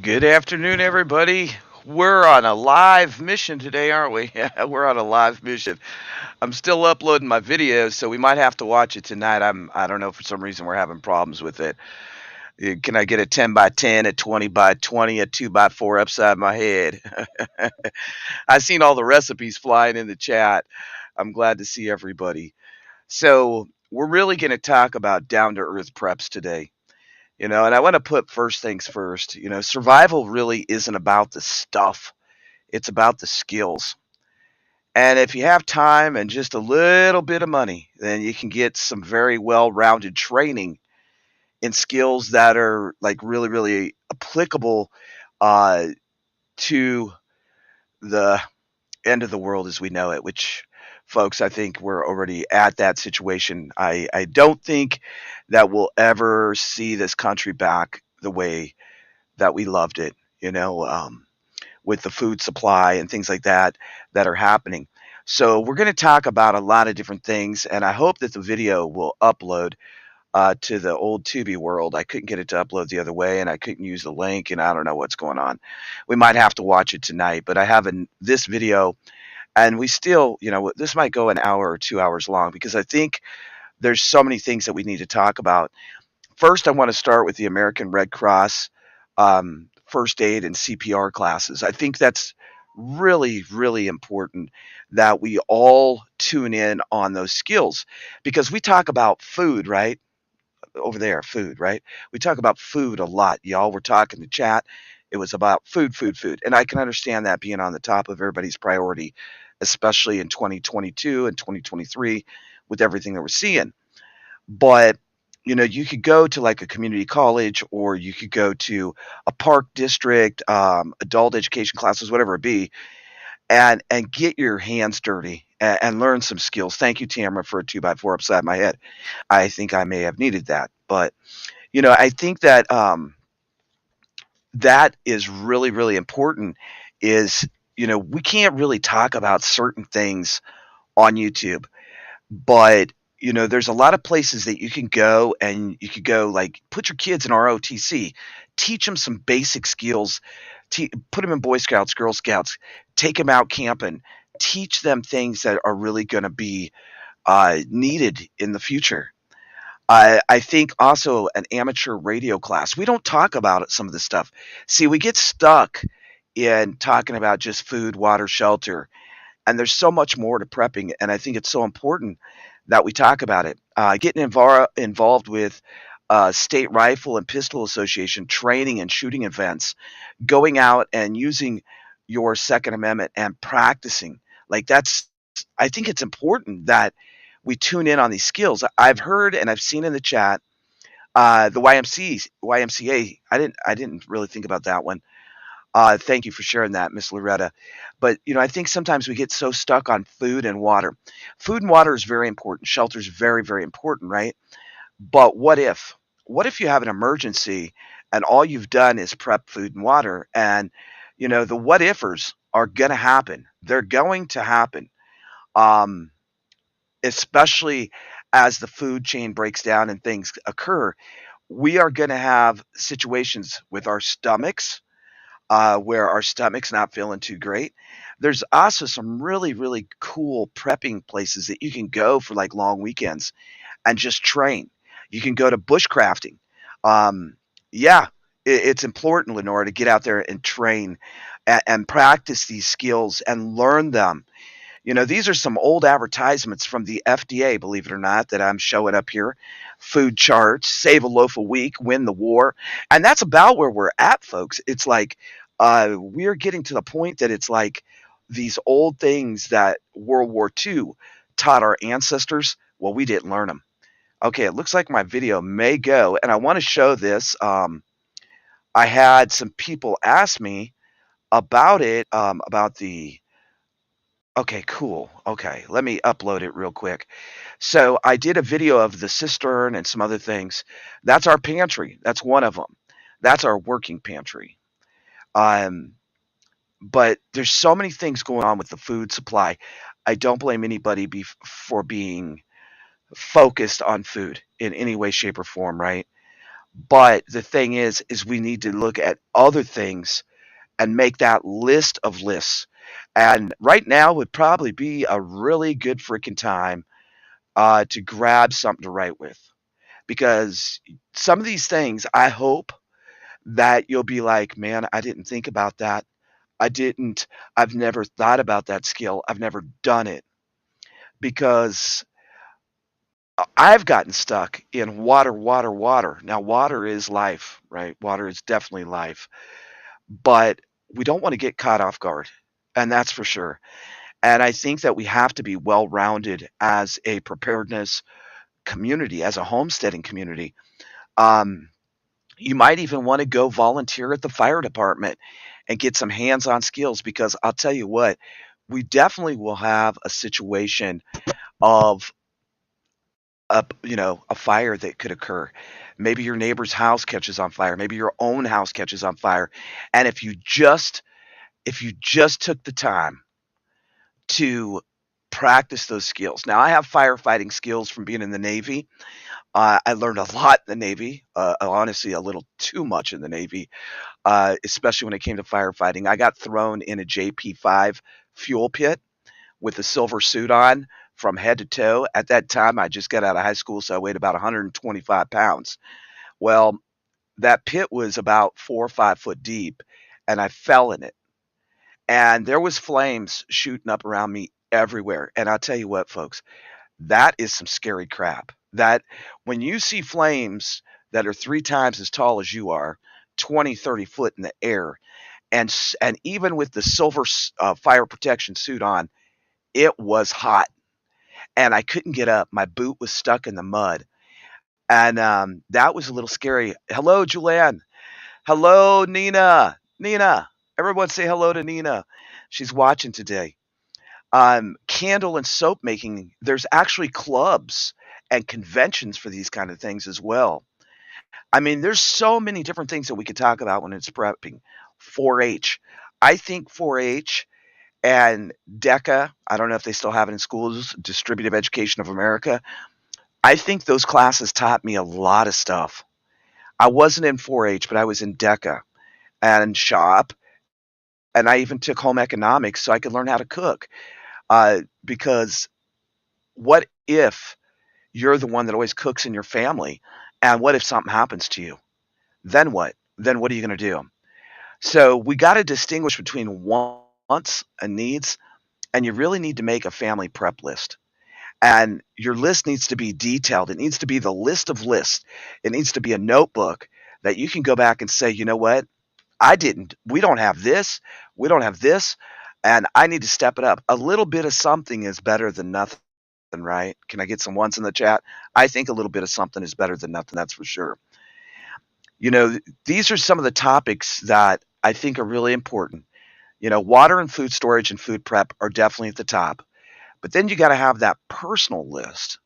Good afternoon, everybody. We're on a live mission today, aren't we? Yeah, we're on a live mission. I'm still uploading my videos, so we might have to watch it tonight. I don't know, for some reason we're having problems with it. Can I get a 10 by 10, a 20 by 20, a 2 by 4 upside my head? I've seen all the recipes flying in the chat. I'm glad to see everybody. So, we're really going to talk about down to earth preps today. And I want to put first things first. Survival really isn't about the stuff, it's about the skills. And if you have time and just a little bit of money, then you can get some very well rounded training in skills that are like really, really applicable uh, to the end of the world as we know it, which, folks, I think we're already at that situation. I don't think that we'll ever see this country back the way that we loved it, with the food supply and things like that are happening. So we're going to talk about a lot of different things, and I hope that the video will upload to the old Tubi world. I couldn't get it to upload the other way, and I couldn't use the link, and I don't know what's going on. We might have to watch it tonight, but I have this video, and we still, this might go an hour or 2 hours long because I think there's so many things that we need to talk about. First, I want to start with the American Red Cross first aid and CPR classes. I think that's really, really important that we all tune in on those skills because we talk about food, right? Over there, food, right? We talk about food a lot. Y'all were talking to chat. It was about food, food, food. And I can understand that being on the top of everybody's priority, especially in 2022 and 2023 with everything that we're seeing. But you could go to like a community college, or you could go to a park district, adult education classes, whatever it be, and get your hands dirty and learn some skills. Thank you, Tamara, for a 2 by 4 upside my head. I think I may have needed that, but I think that that is really, really important. Is we can't really talk about certain things on YouTube, but there's a lot of places that you can go, and you could go like put your kids in ROTC, teach them some basic skills, put them in Boy Scouts, Girl Scouts, take them out camping, teach them things that are really going to be needed in the future. I think also an amateur radio class. We don't talk about some of this stuff. See, we get stuck in talking about just food, water, shelter, and there's so much more to prepping, and I think it's so important that we talk about it. Getting involved with state rifle and pistol association training and shooting events, going out and using your Second Amendment and practicing. Like that's, I think it's important that we tune in on these skills. I've heard and I've seen in the chat the YMCA. I didn't really think about that one. Thank you for sharing that, Miss Loretta. But I think sometimes we get so stuck on food and water. Food and water is very important. Shelter is very, very important, right? But what if? What if you have an emergency and all you've done is prep food and water? And the what ifers are going to happen. They're going to happen, um, especially as the food chain breaks down and things occur. We are going to have situations with our stomachs, where our stomach's not feeling too great. There's also some really, really cool prepping places that you can go for like long weekends and just train. You can go to bushcrafting. Yeah, it's important, Lenore, to get out there and train and practice these skills and learn them. These are some old advertisements from the FDA, believe it or not, that I'm showing up here. Food charts, save a loaf a week, win the war. And that's about where we're at, folks. It's like we're getting to the point that it's like these old things that World War II taught our ancestors. Well, we didn't learn them. Okay, it looks like my video may go, and I want to show this. I had some people ask me about it, about the. Okay, cool. Okay, let me upload it real quick. So I did a video of the cistern and some other things. That's our pantry. That's one of them. That's our working pantry. Um, but there's so many things going on with the food supply. I don't blame anybody for being focused on food in any way, shape, or form, right? But the thing is we need to look at other things and make that list of lists. And right now would probably be a really good freaking time to grab something to write with, because some of these things, I hope that you'll be like, man, I didn't think about that. I didn't, I've never thought about that skill. I've never done it, because I've gotten stuck in water, water, water. Now, water is life, right? Water is definitely life, but we don't want to get caught off guard. And that's for sure. And I think that we have to be well rounded as a preparedness community, as a homesteading community. Um, you might even want to go volunteer at the fire department and get some hands on skills, because I'll tell you what, we definitely will have a situation of a fire that could occur. Maybe your neighbor's house catches on fire, maybe your own house catches on fire. And if you just took the time to practice those skills. Now, I have firefighting skills from being in the Navy. I learned a lot in the Navy, honestly, a little too much in the Navy, especially when it came to firefighting. I got thrown in a JP5 fuel pit with a silver suit on from head to toe. At that time, I just got out of high school, so I weighed about 125 pounds. Well, that pit was about 4 or 5 foot deep, and I fell in it. And there was flames shooting up around me everywhere. And I'll tell you what, folks, that is some scary crap. That when you see flames that are 3 times as tall as you are, 20, 30 foot in the air, and even with the silver fire protection suit on, it was hot, and I couldn't get up. My boot was stuck in the mud, and that was a little scary. Hello, Julianne. Hello, Nina. Nina. Everyone say hello to Nina. She's watching today. Candle and soap making, there's actually clubs and conventions for these kind of things as well. I mean, there's so many different things that we could talk about when it's prepping. 4-H. I think 4-H and DECA, I don't know if they still have it in schools, Distributive Education of America. I think those classes taught me a lot of stuff. I wasn't in 4-H, but I was in DECA and shop, and I even took home economics so I could learn how to cook. Because what if you're the one that always cooks in your family, and what if something happens to you? Then what? Then what are you going to do? So we got to distinguish between wants and needs, and you really need to make a family prep list. And your list needs to be detailed. It needs to be the list of lists. It needs to be a notebook that you can go back and say, you know what? We don't have this, we don't have this, and I need to step it up. A little bit of something is better than nothing, right? Can I get some ones in the chat? I think a little bit of something is better than nothing, that's for sure. These are some of the topics that I think are really important. Water and food storage and food prep are definitely at the top. But then you got to have that personal list,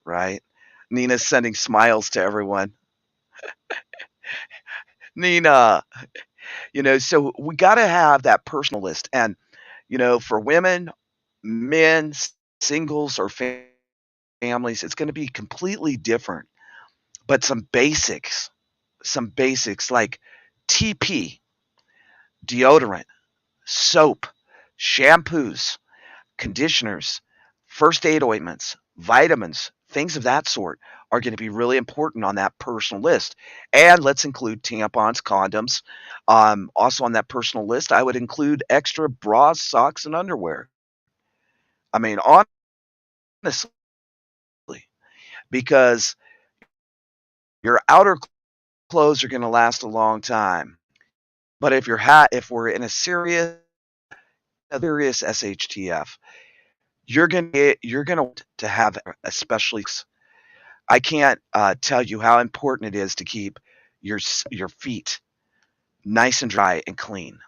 right? Nina's sending smiles to everyone. Nina, so we got to have that personal list. And, for women, men, singles, or families, it's going to be completely different. But some basics like TP, deodorant, soap, shampoos, conditioners, first aid ointments, vitamins, things of that sort are going to be really important on that personal list. And let's include tampons, condoms. Also on that personal list, I would include extra bras, socks, and underwear. I mean, honestly, because your outer clothes are going to last a long time. But if we're in a serious SHTF, you're going to want to have, especially, I can't tell you how important it is to keep your feet nice and dry and clean.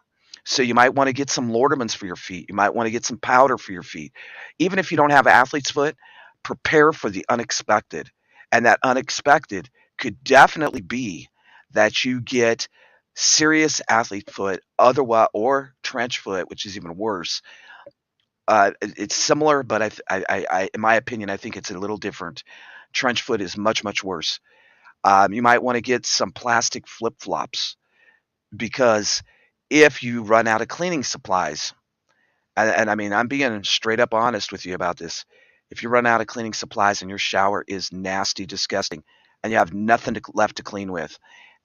So you might want to get some Lortimans for your feet. You might want to get some powder for your feet. Even if you don't have athlete's foot, prepare for the unexpected. And that unexpected could definitely be that you get serious athlete foot, otherwise, or trench foot, which is even worse. It's similar, but in my opinion, I think it's a little different. Trench foot is much, much worse. You might want to get some plastic flip flops because if you run out of cleaning supplies, and I mean, I'm being straight up honest with you about this. If you run out of cleaning supplies and your shower is nasty, disgusting, and you have nothing left to clean with,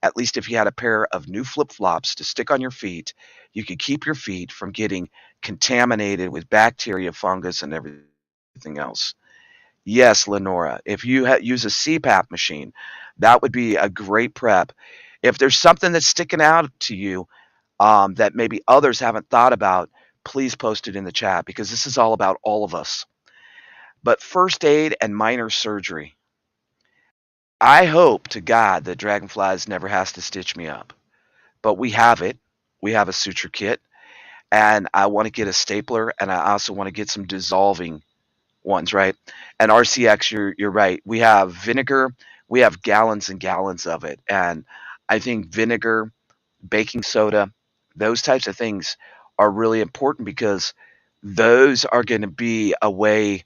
at least if you had a pair of new flip flops to stick on your feet, you could keep your feet from getting contaminated with bacteria, fungus, and everything else. Yes, Lenora, if you use a CPAP machine, that would be a great prep. If there's something that's sticking out to you, that maybe others haven't thought about, please post it in the chat because this is all about all of us. But first aid and minor surgery. I hope to God that Dragonflies never has to stitch me up, but we have it. We have a suture kit, and I want to get a stapler, and I also want to get some dissolving ones, right? And RCX, you're right. We have vinegar. We have gallons and gallons of it, and I think vinegar, baking soda, those types of things are really important because those are going to be a way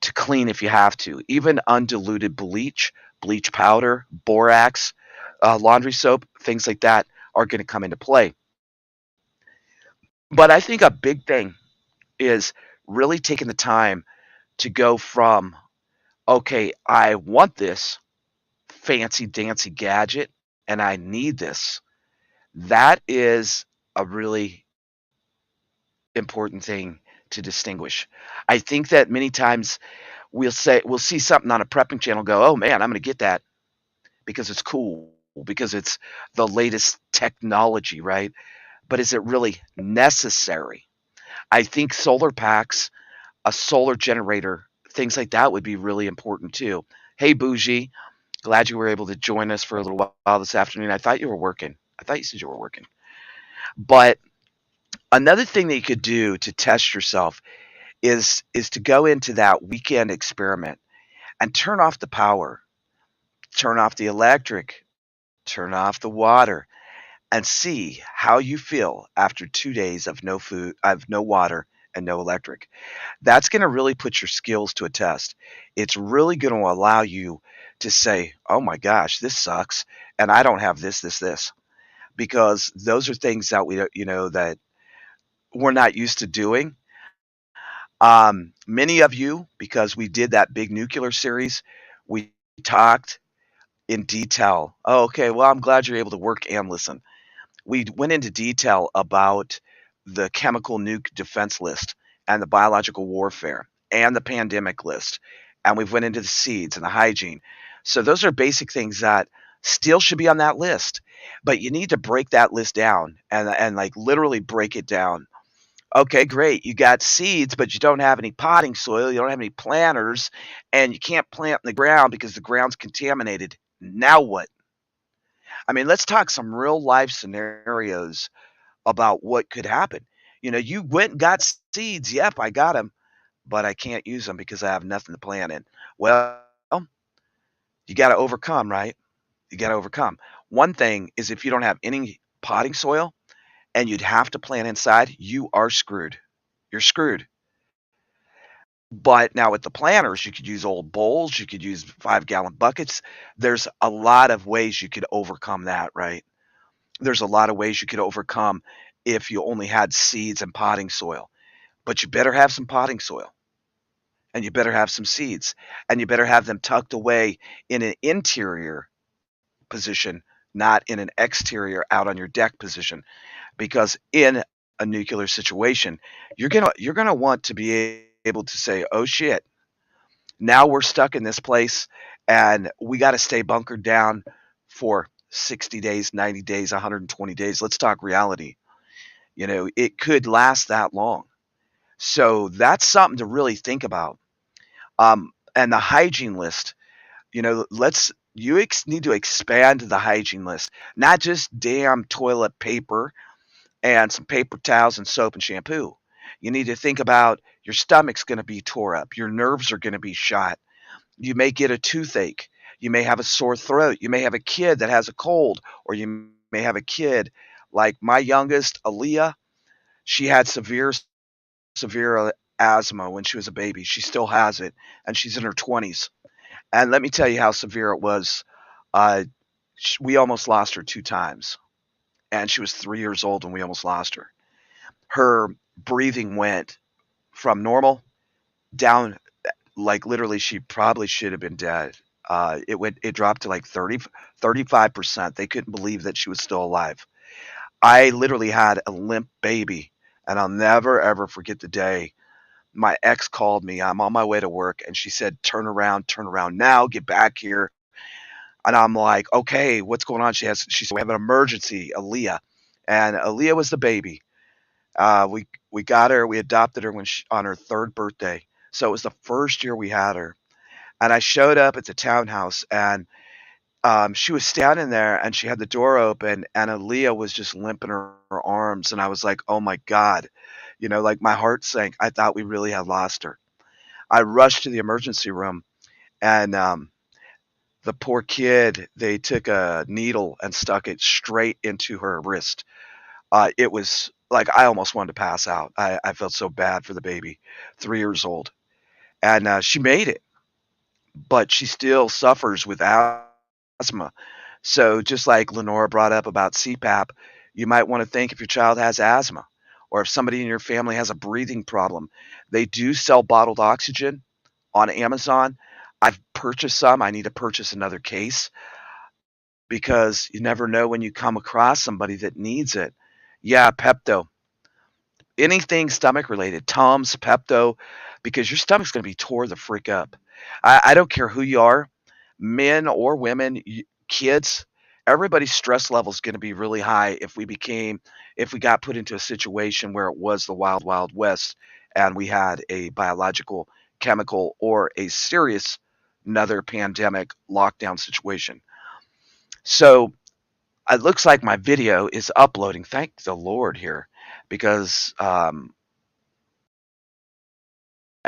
to clean if you have to. Even undiluted bleach, bleach powder, borax, laundry soap, things like that are going to come into play. But I think a big thing is really taking the time to go from, okay, I want this fancy dancy gadget and I need this. That is a really important thing to distinguish. I think that many times we'll see something on a prepping channel, go, "Oh man, I'm going to get that because it's cool, because it's the latest technology," right? But is it really necessary? I think solar packs, a solar generator, things like that would be really important too. Hey Bougie, glad you were able to join us for a little while this afternoon. I thought you were working. I thought you said you were working. But another thing that you could do to test yourself is to go into that weekend experiment and turn off the power, turn off the electric, turn off the water, and see how you feel after 2 days of no food, of no water, and no electric. That's going to really put your skills to a test. It's really going to allow you to say, "Oh my gosh, this sucks, and I don't have this," because those are things that that we're not used to doing. Many of you, because we did that big nuclear series, we talked in detail. Oh, okay, well, I'm glad you're able to work and listen. We went into detail about the chemical nuke defense list and the biological warfare and the pandemic list. And we've went into the seeds and the hygiene. So those are basic things that still should be on that list. But you need to break that list down and like literally break it down. Okay, great. You got seeds, but you don't have any potting soil. You don't have any planters, and you can't plant in the ground because the ground's contaminated. Now what? I mean, let's talk some real life scenarios about what could happen. You went and got seeds. Yep, I got them, but I can't use them because I have nothing to plant in. Well, you got to overcome, right? You got to overcome. One thing is if you don't have any potting soil and you'd have to plant inside, you are screwed. You're screwed. But now with the planters, you could use old bowls, you could use 5-gallon buckets. There's a lot of ways you could overcome that, right? There's a lot of ways you could overcome if you only had seeds and potting soil. But you better have some potting soil and you better have some seeds and you better have them tucked away in an interior position, not in an exterior out on your deck position. Because in a nuclear situation, you're gonna want to be able to say, "Oh shit, now we're stuck in this place and we got to stay bunkered down for 60 days, 90 days, 120 days." Let's talk reality. It could last that long. So that's something to really think about. And the hygiene list, let's you need to expand the hygiene list, not just damn toilet paper and some paper towels and soap and shampoo. You need to think about your stomach's going to be tore up, your nerves are going to be shot. You may get a toothache. You may have a sore throat. You may have a kid that has a cold, or you may have a kid like my youngest, Aaliyah. She had severe asthma when she was a baby. She still has it, and she's in her 20s. And let me tell you how severe it was. Uh, we almost lost her 2 times, and she was 3 years old when we almost lost her. Her breathing went from normal down, like, literally, she probably should have been dead. It dropped to, like, 35%. They couldn't believe that she was still alive. I literally had a limp baby, and I'll never, ever forget the day my ex called me. I'm on my way to work, and she said, turn around now, get back here." And I'm like, "Okay, what's going on?" She said, "We have an emergency, Aaliyah." And Aaliyah was the baby. We got her, we adopted her on her 3rd birthday. So it was the first year we had her. And I showed up at the townhouse, and she was standing there, and she had the door open, and Aaliyah was just limping her arms, and I was like, "Oh my god." Like, my heart sank. I thought we really had lost her. I rushed to the emergency room, and the poor kid, they took a needle and stuck it straight into her wrist. It was like I almost wanted to pass out. I felt so bad for the baby, 3 years old. And she made it, but she still suffers with asthma. So just like Lenora brought up about CPAP, you might want to think if your child has asthma or if somebody in your family has a breathing problem. They do sell bottled oxygen on Amazon. I've purchased some. I need to purchase another case because you never know when you come across somebody that needs it. Yeah, Pepto. Anything stomach related, Tums, Pepto, because your stomach's going to be tore the freak up. I don't care who you are, men or women, kids, everybody's stress level is going to be really high if we got put into a situation where it was the wild, wild west and we had a biological, chemical, or a serious another pandemic lockdown situation. So it looks like my video is uploading. Thank the Lord here because and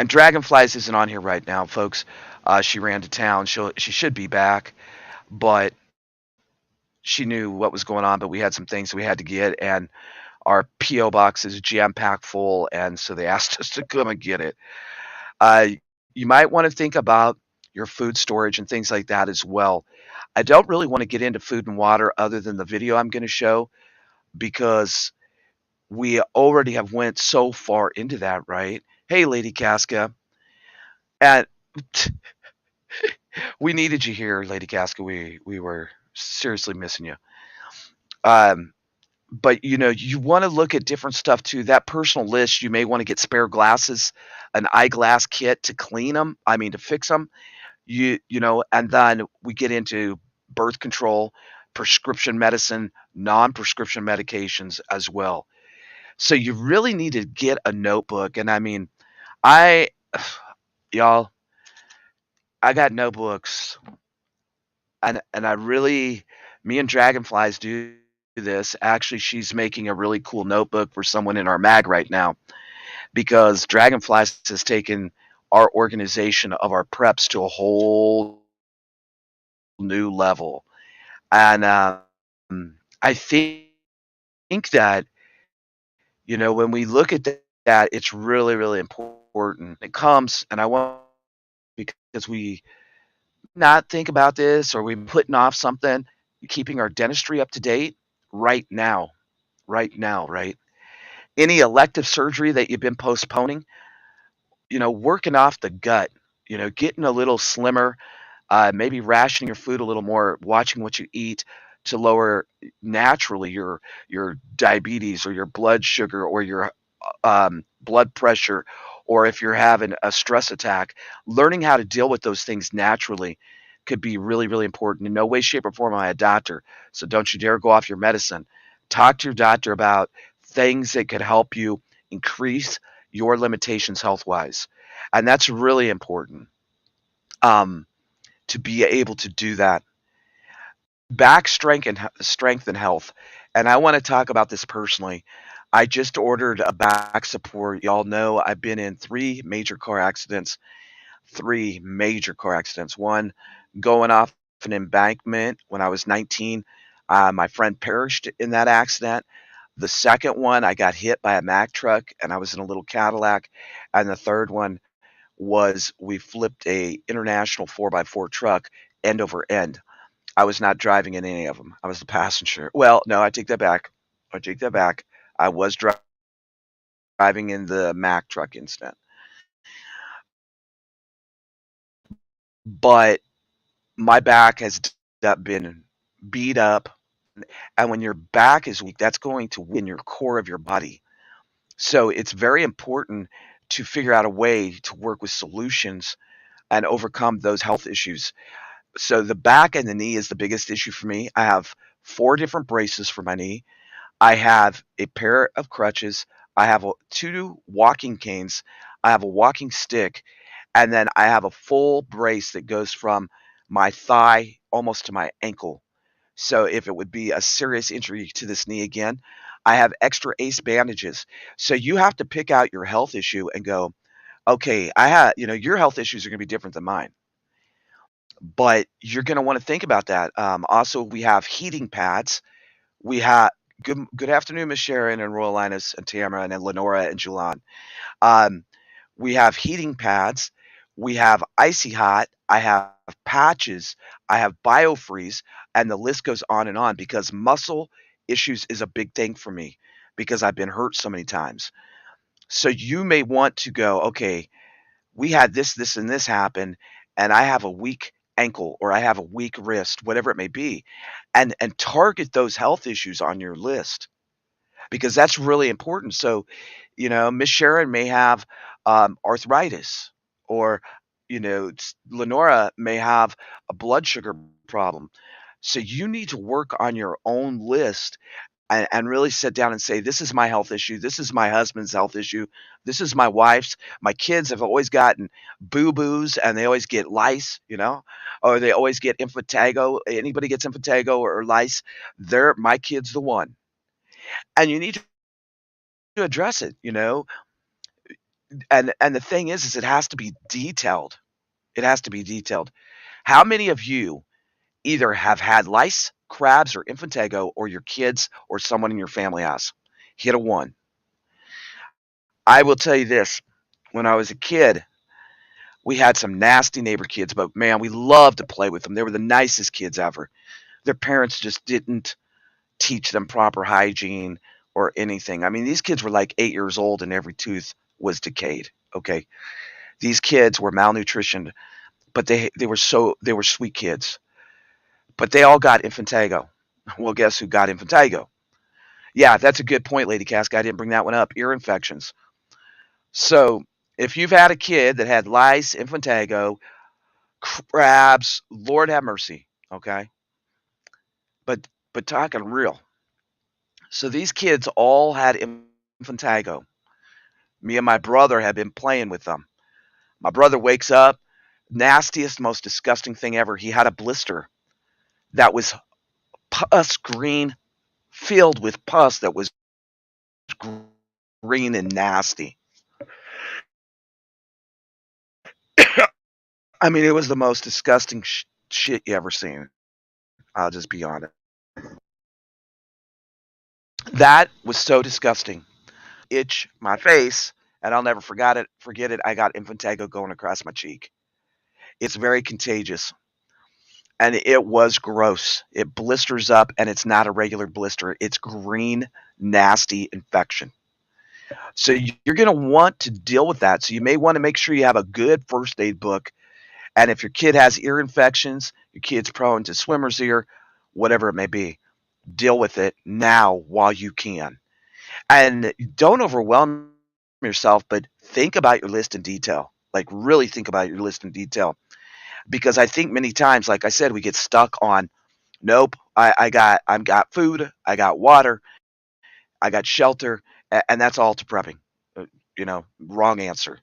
Dragonflies isn't on here right now, folks. She ran to town. She should be back, but she knew what was going on. But we had some things we had to get, and our PO box is jam packed full, and so they asked us to come and get it. Uh, you might want to think about your food storage and things like that as well. I don't really want to get into food and water other than the video I'm going to show because we already have went so far into that, right? Hey, Lady Casca, and we needed you here, Lady Casca. We were seriously missing you. Um, but you want to look at different stuff too. That personal list, you may want to get spare glasses, an eyeglass kit to clean them. I mean to fix them. And then we get into birth control, prescription medicine, non-prescription medications as well. So you really need to get a notebook. And I mean, I y'all, I got notebooks and I really me and Dragonflies do this. Actually, she's making a really cool notebook for someone in our mag right now because Dragonflies has taken our organization of our preps to a whole new level. And I think that, when we look at that, it's really, really important. It comes, and I want because we not think about this or we putting off something, keeping our dentistry up to date right now, right? Any elective surgery that you've been postponing, working off the gut, getting a little slimmer, maybe rationing your food a little more, watching what you eat to lower naturally your diabetes or your blood sugar or your blood pressure, or if you're having a stress attack, learning how to deal with those things naturally could be really, really important. In no way, shape, or form am I a doctor, so don't you dare go off your medicine. Talk to your doctor about things that could help you increase your limitations health wise, and that's really important. Um, to be able to do that. Back strength and health. And I want to talk about this personally. I just ordered a back support. Y'all know I've been in 3 major car accidents. One going off an embankment when I was 19. My friend perished in that accident. The second one, I got hit by a Mack truck and I was in a little Cadillac. And the third one was we flipped a international 4x4 truck end over end. I was not driving in any of them. I was the passenger. Well, no, I take that back. I take that back. I was driving in the Mack truck incident. But my back has been beat up, and when your back is weak, that's going to weaken your core of your body. So it's very important to figure out a way to work with solutions and overcome those health issues. So the back and the knee is the biggest issue for me. I have 4 different braces for my knee. I have a pair of crutches. I have 2 walking canes. I have a walking stick, and then I have a full brace that goes from my thigh almost to my ankle. So if it would be a serious injury to this knee again, I have extra ace bandages. So you have to pick out your health issue and go, okay, your health issues are going to be different than mine, but you're going to want to think about that. Also, we have heating pads. We have good afternoon, Miss Sharon and Royal Linus and Tamara and Lenora and Julan. Um, we have heating pads. We have icy hot. I have patches. I have biofreeze, and the list goes on and on because muscle issues is a big thing for me because I've been hurt so many times. So you may want to go, okay, we had this, this, and this happen, and I have a weak ankle or I have a weak wrist, whatever it may be, and target those health issues on your list because that's really important. So, Miss Sharon may have arthritis, or Lenora may have a blood sugar problem. So you need to work on your own list and really sit down and say, this is my health issue. This is my husband's health issue. This is my wife's. My kids have always gotten boo boos and they always get lice, or they always get impetigo. Anybody gets impetigo or lice, my kid's the one. And you need to address it, and the thing is it has to be detailed. It has to be detailed. How many of you either have had lice, crabs, or impetigo, or your kids or someone in your family has? Hit a one. I will tell you this. When I was a kid, we had some nasty neighbor kids, but man, we loved to play with them. They were the nicest kids ever. Their parents just didn't teach them proper hygiene or anything. I mean, these kids were like 8 years old and every tooth was decayed. Okay. These kids were malnutritioned, but they were sweet kids. But they all got infantago. Well, guess who got infantago? Yeah, that's a good point, Lady Cask. I didn't bring that one up. Ear infections. So if you've had a kid that had lice, infantago, crabs, Lord have mercy. Okay, but talking real. So these kids all had infantago. Me and my brother had been playing with them. My brother wakes up, nastiest, most disgusting thing ever. He had a blister that was pus green, filled with pus that was green and nasty. I mean, it was the most disgusting shit you ever seen. I'll just be honest. That was so disgusting. Itch my face, and I'll never forget it. Forget it. I got infantago going across my cheek. It's very contagious, and it was gross. It blisters up, and it's not a regular blister. It's green, nasty infection. So you're going to want to deal with that. So you may want to make sure you have a good first aid book. And if your kid has ear infections, your kid's prone to swimmer's ear, whatever it may be, deal with it now while you can. And don't overwhelm yourself, but think about your list in detail. Like really think about your list in detail. Because I think many times, like I said, we get stuck on, nope, I got food, I got water, I got shelter, and that's all to prepping. Wrong answer.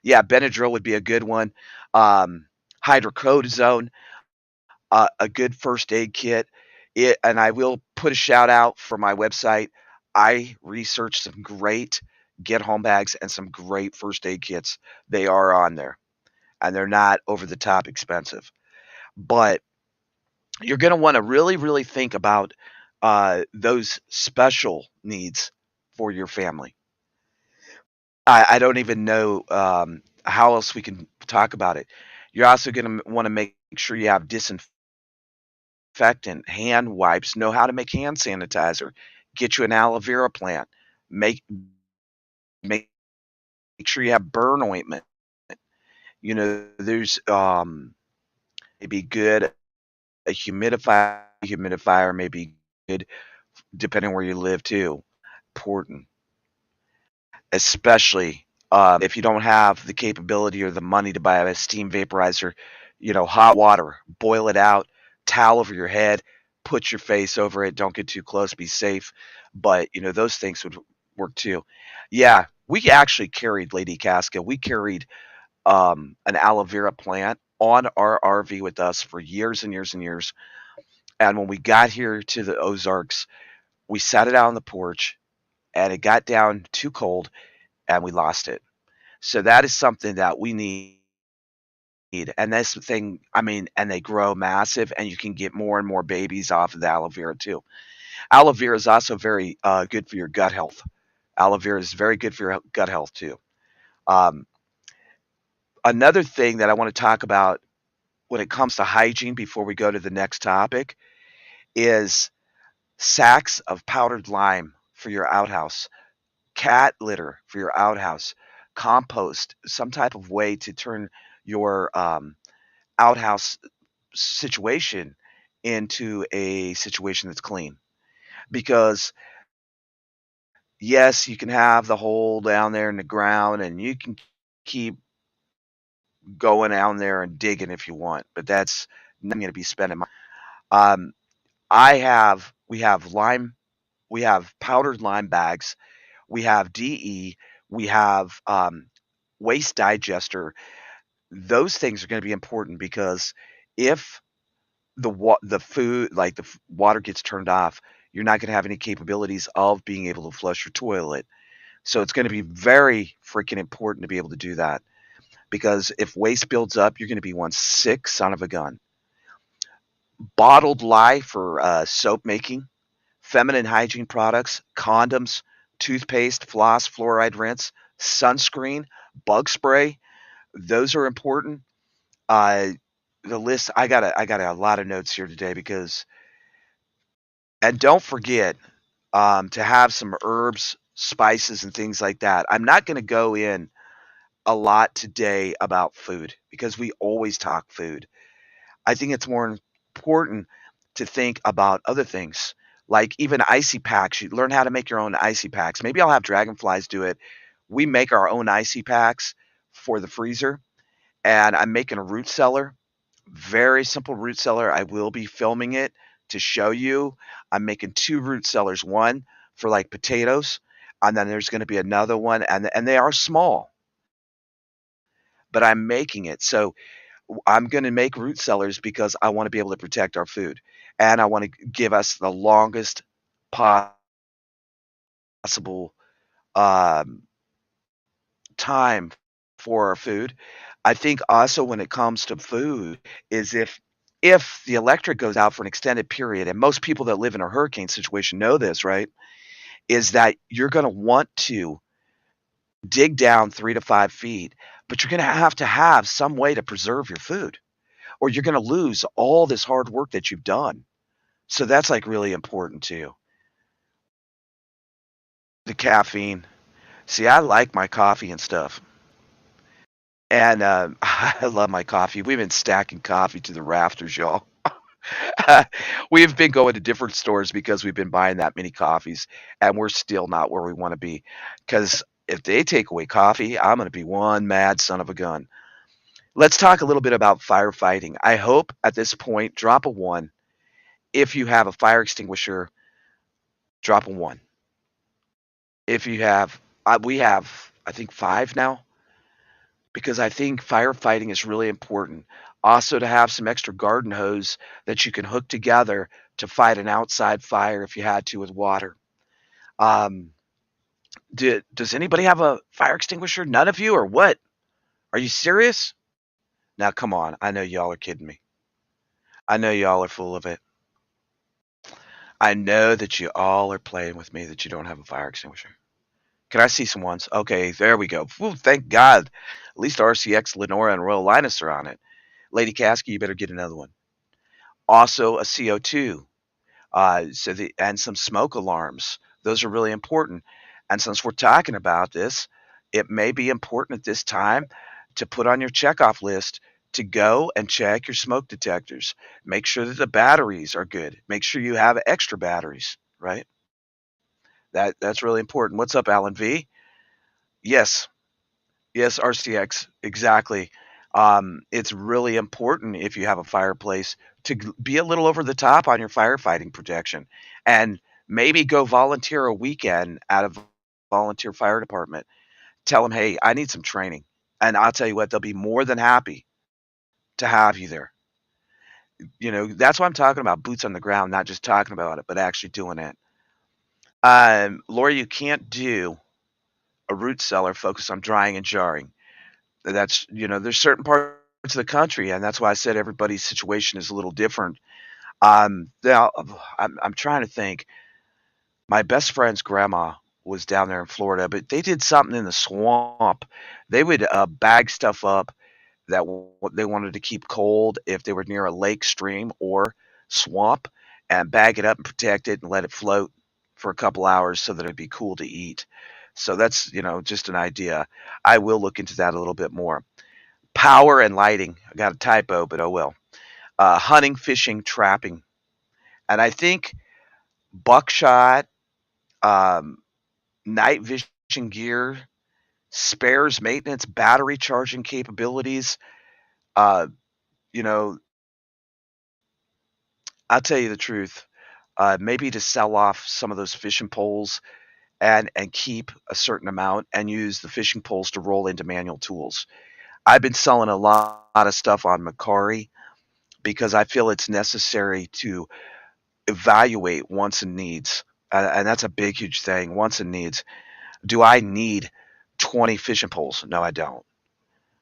Yeah, Benadryl would be a good one. Um, hydrocodone, a good first aid kit. And I will put a shout out for my website. I researched some great get home bags and some great first aid kits. They are on there, and they're not over the top expensive. But you're going to want to really, really think about those special needs for your family. I don't even know how else we can talk about it. You're also going to want to make sure you have disinfectant disinfectant, hand wipes, know how to make hand sanitizer, get you an aloe vera plant, make make sure you have burn ointment. There's maybe good a humidifier may be good depending where you live too. Important, especially if you don't have the capability or the money to buy a steam vaporizer. Hot water, boil it out, towel over your head, put your face over it. Don't get too close, be safe. But those things would work too. Yeah, we actually carried Lady Casca. We carried an aloe vera plant on our RV with us for years and years and years. And when we got here to the Ozarks, we sat it out on the porch and it got down too cold and we lost it. So that is something that we need. And that's the thing, I mean, and they grow massive and you can get more and more babies off of the aloe vera too. Aloe vera is also very good for your gut health. Aloe vera is very good for your gut health too. Um, Another thing that I want to talk about when it comes to hygiene before we go to the next topic is sacks of powdered lime for your outhouse, cat litter for your outhouse, compost, some type of way to turn your outhouse situation into a situation that's clean. Because yes, you can have the hole down there in the ground and you can keep going down there and digging if you want, but that's not going to be spending money. Um, we have lime, we have powdered lime bags, we have DE, we have waste digester. Those things are going to be important because if the food, like water gets turned off, you're not going to have any capabilities of being able to flush your toilet. So it's going to be very freaking important to be able to do that because if waste builds up, you're going to be one sick son of a gun. Bottled lye for soap making, feminine hygiene products, condoms, toothpaste, floss, fluoride rinse, sunscreen, bug spray. Those are important. Uh, the list I got a lot of notes here today because and don't forget to have some herbs, spices, and things like that. I'm not going to go in a lot today about food because we always talk food. I think it's more important to think about other things like even icy packs. You learn how to make your own icy packs. Maybe I'll have Dragonflies do it. We make our own icy packs for the freezer, and I'm making a root cellar. Very simple root cellar. I will be filming it to show you. I'm making two root cellars, one for like potatoes, and then there's going to be another one, and they are small, but I'm making it. So I'm going to make root cellars because I want to be able to protect our food, and I want to give us the longest possible um, time for our food. I think also when it comes to food is if the electric goes out for an extended period, and most people that live in a hurricane situation know this, right? Is that you're going to want to dig down 3 to 5 feet, but you're going to have some way to preserve your food, or you're going to lose all this hard work that you've done. So that's like really important too. The caffeine. See, I like my coffee and stuff. And I love my coffee. We've been stacking coffee to the rafters, y'all. We've been going to different stores because we've been buying that many coffees, and we're still not where we want to be. Because if they take away coffee, I'm going to be one mad son of a gun. Let's talk a little bit about firefighting. I hope at this point, drop a one. If you have a fire extinguisher, drop a one. If you have, we have, I think, five now because I think firefighting is really important. Also, to have some extra garden hose that you can hook together to fight an outside fire if you had to with water. Um, does anybody have a fire extinguisher? None of you, or what? Are you serious? Now, come on. I know y'all are kidding me. I know y'all are full of it. I know that you all are playing with me that you don't have a fire extinguisher. Can I see some ones? Okay, there we go. Ooh, thank God. At least RCX, Lenora, and Royal Linus are on it. Lady Caskey, you better get another one. Also a CO2, and some smoke alarms. Those are really important. And since we're talking about this, it may be important at this time to put on your checkoff list to go and check your smoke detectors. Make sure that the batteries are good. Make sure you have extra batteries, right? That's really important. What's up, Alan V? Yes. Yes, RCX, exactly. It's really important if you have a fireplace to be a little over the top on your firefighting protection and maybe go volunteer a weekend at a volunteer fire department. Tell them, hey, I need some training. And I'll tell you what, they'll be more than happy to have you there. That's why I'm talking about boots on the ground, not just talking about it, but actually doing it. Laura, you can't do a root cellar focused on drying and jarring. There's certain parts of the country, and that's why I said everybody's situation is a little different. Now I'm trying to think. My best friend's grandma was down there in Florida, but they did something in the swamp. They would bag stuff up that they wanted to keep cold if they were near a lake, stream, or swamp, and bag it up and protect it and let it float for a couple hours so that it'd be cool to eat. So that's just an idea. I will look into that a little bit more. Power and lighting. I got a typo, but oh well. Hunting, fishing, trapping. And I think buckshot, um, night vision gear, spares maintenance, battery charging capabilities. Uh, you know, I'll tell you the truth. Maybe to sell off some of those fishing poles and keep a certain amount and use the fishing poles to roll into manual tools. I've been selling a lot of stuff on Macari because I feel it's necessary to evaluate wants and needs. And that's a big, huge thing. Wants and needs. Do I need 20 fishing poles? No, I don't.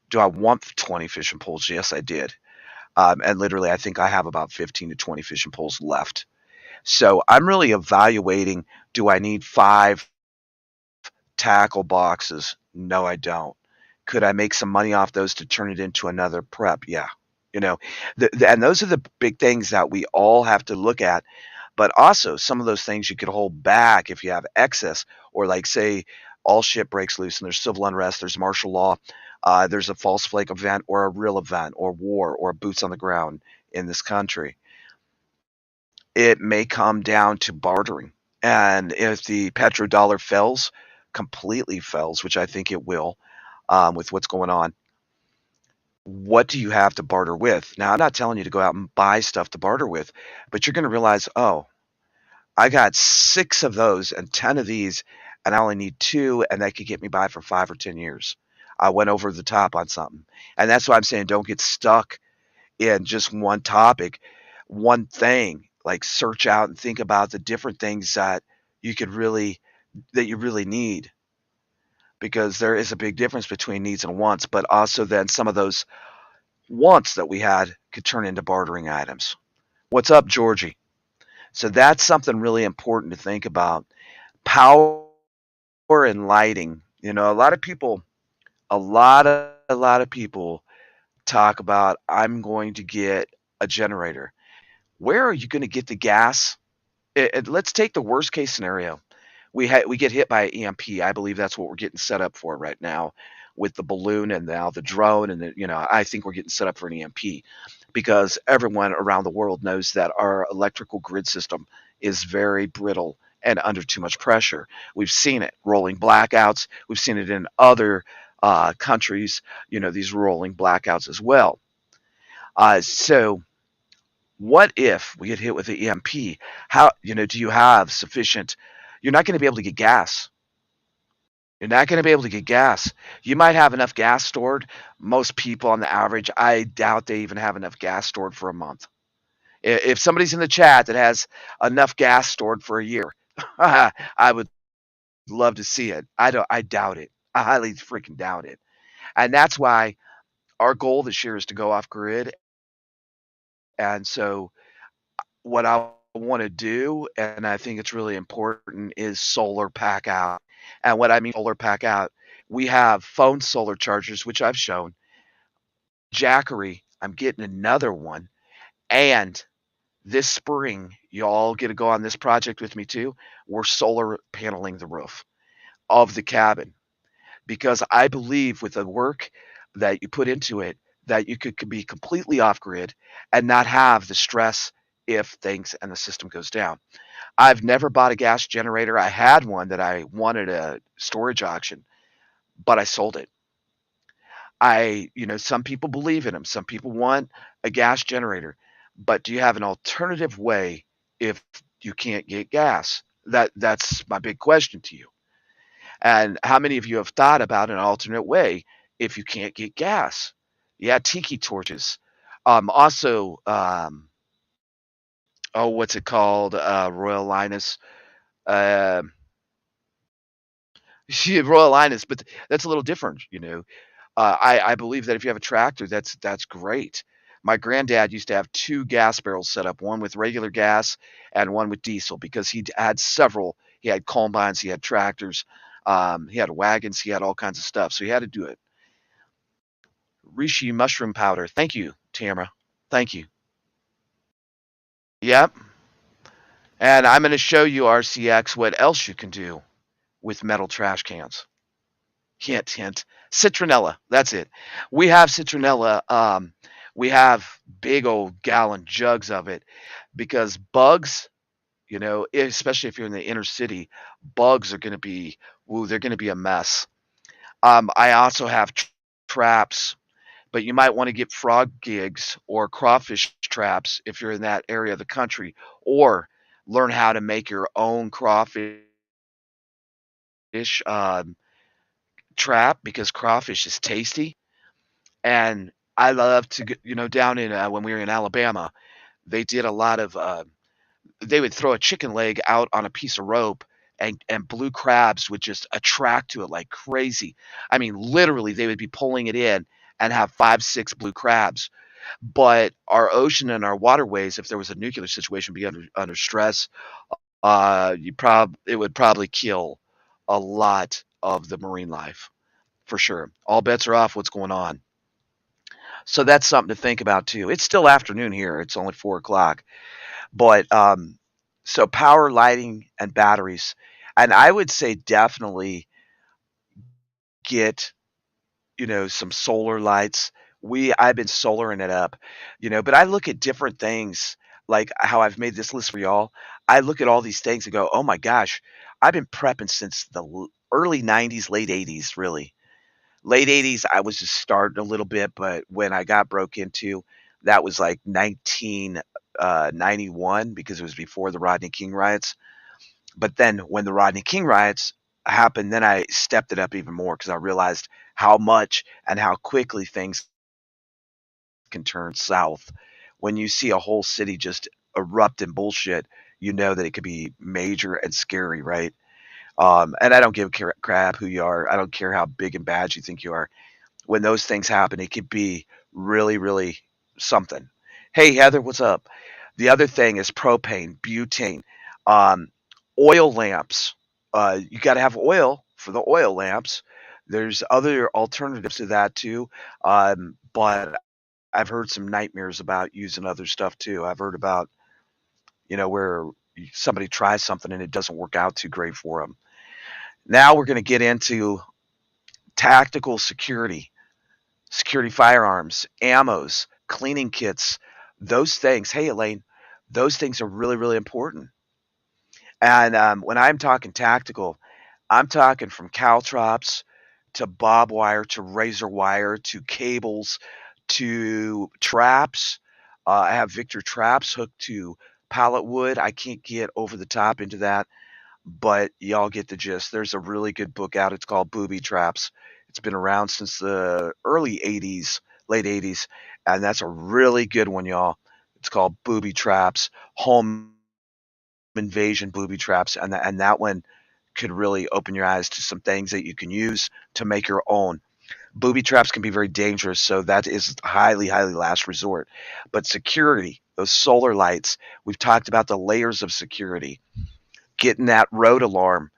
Do I want 20 fishing poles? Yes, I did. And literally, I think I have about 15 to 20 fishing poles left. So I'm really evaluating, do I need 5 tackle boxes? No, I don't. Could I make some money off those to turn it into another prep? Yeah. You know, and those are the big things that we all have to look at. But also, some of those things you could hold back if you have excess, or like say, all shit breaks loose and there's civil unrest, there's martial law, there's a false flag event or a real event or war or boots on the ground in this country. It may come down to bartering. And if the petrodollar fells, completely fells, which I think it will, with what's going on, what do you have to barter with? Now, I'm not telling you to go out and buy stuff to barter with, but you're going to realize, oh, I got 6 of those and 10 of these, and I only need 2, and that could get me by for 5 or 10 years. I went over the top on something. And that's why I'm saying don't get stuck in just one topic, one thing. Like search out and think about the different things that you really need, because there is a big difference between needs and wants, but also then some of those wants that we had could turn into bartering items. What's up, Georgie? So that's something really important to think about. Power and lighting. A lot of people, a lot of people talk about, I'm going to get a generator. Where are you going to get the gas? Let's take the worst case scenario. We get hit by an EMP. I believe that's what we're getting set up for right now with the balloon and now the drone. And I think we're getting set up for an EMP because everyone around the world knows that our electrical grid system is very brittle and under too much pressure. We've seen it, rolling blackouts. We've seen it in other countries, these rolling blackouts as well. So what if we get hit with the EMP? How, do you have sufficient? You're not going to be able to get gas. You're not going to be able to get gas. You might have enough gas stored. Most people on the average, I doubt they even have enough gas stored for a month. If somebody's in the chat that has enough gas stored for a year, I would love to see it. I doubt it. I highly freaking doubt it. And that's why our goal this year is to go off grid. And so what I want to do, and I think it's really important, is solar pack out. And what I mean solar pack out, we have phone solar chargers, which I've shown. Jackery, I'm getting another one, and This spring, y'all get to go on this project with me too. We're solar paneling the roof of the cabin because I believe with the work that you put into it, that you could be completely off grid and not have the stress if things and the system goes down. I've never bought a gas generator. I had one that I wanted a storage auction, but I sold it. Some people believe in them. Some people want a gas generator, but do you have an alternative way if you can't get gas? That's my big question to you. And how many of you have thought about an alternate way if you can't get gas? Yeah, tiki torches. Also, oh, what's it called? Royal Linus. Um Yeah, Royal Linus, but that's a little different, you know. I believe that if you have a tractor, that's great. My granddad used to have 2 gas barrels set up, one with regular gas and one with diesel because he had several. He had combines, he had tractors, he had wagons, he had all kinds of stuff, so he had to do it. Reishi mushroom powder. Thank you, Tamara. Thank you. Yep. And I'm going to show you, RCX, what else you can do with metal trash cans. Hint, hint. Citronella. That's it. We have citronella. We have big old gallon jugs of it because bugs, especially if you're in the inner city, bugs are going to be, ooh, they're going to be a mess. I also have traps, but you might want to get frog gigs or crawfish traps if you're in that area of the country, or learn how to make your own crawfish um, trap because crawfish is tasty. And I love to, down in when we were in Alabama, they did a lot of. They would throw a chicken leg out on a piece of rope, and blue crabs would just attract to it like crazy. I mean, literally, they would be pulling it in and have 5, 6 blue crabs. But our ocean and our waterways, if there was a nuclear situation, be under stress. It would probably kill a lot of the marine life for sure. All bets are off. What's going on? So that's something to think about too. It's still afternoon here. It's only 4 o'clock. But so power, lighting, and batteries. And I would say definitely get, some solar lights. I've been solaring it up, but I look at different things like how I've made this list for y'all. I look at all these things and go, oh my gosh, I've been prepping since the early 90s, late 80s, really. Late 80s, I was just starting a little bit, but when I got broke into, that was like 1991 because it was before the Rodney King riots. But then when the Rodney King riots happened, then I stepped it up even more because I realized how much and how quickly things can turn south. When you see a whole city just erupt in bullshit, you know that it could be major and scary, right? And I don't give a crap who you are. I don't care how big and bad you think you are. When those things happen, it could be really, really something. Hey, Heather, what's up? The other thing is propane, butane, um, oil lamps. You got to have oil for the oil lamps. There's other alternatives to that too, but I've heard some nightmares about using other stuff too. I've heard about where somebody tries something and it doesn't work out too great for them. Now we're going to get into tactical security firearms, ammos, cleaning kits, those things. Hey, Elaine, those things are really, really important. And when I'm talking tactical, I'm talking from caltrops to bob wire to razor wire to cables to traps. I have Victor traps hooked to pallet wood. I can't get over the top into that, but y'all get the gist. There's a really good book out. It's called Booby Traps. It's been around since the early 80s, late 80s, and that's a really good one, y'all. It's called Booby Traps, Home Invasion Booby Traps, and that one could really open your eyes to some things that you can use to make your own. Booby traps can be very dangerous, so that is highly, highly last resort. But security, those solar lights, we've talked about the layers of security, getting that road alarm,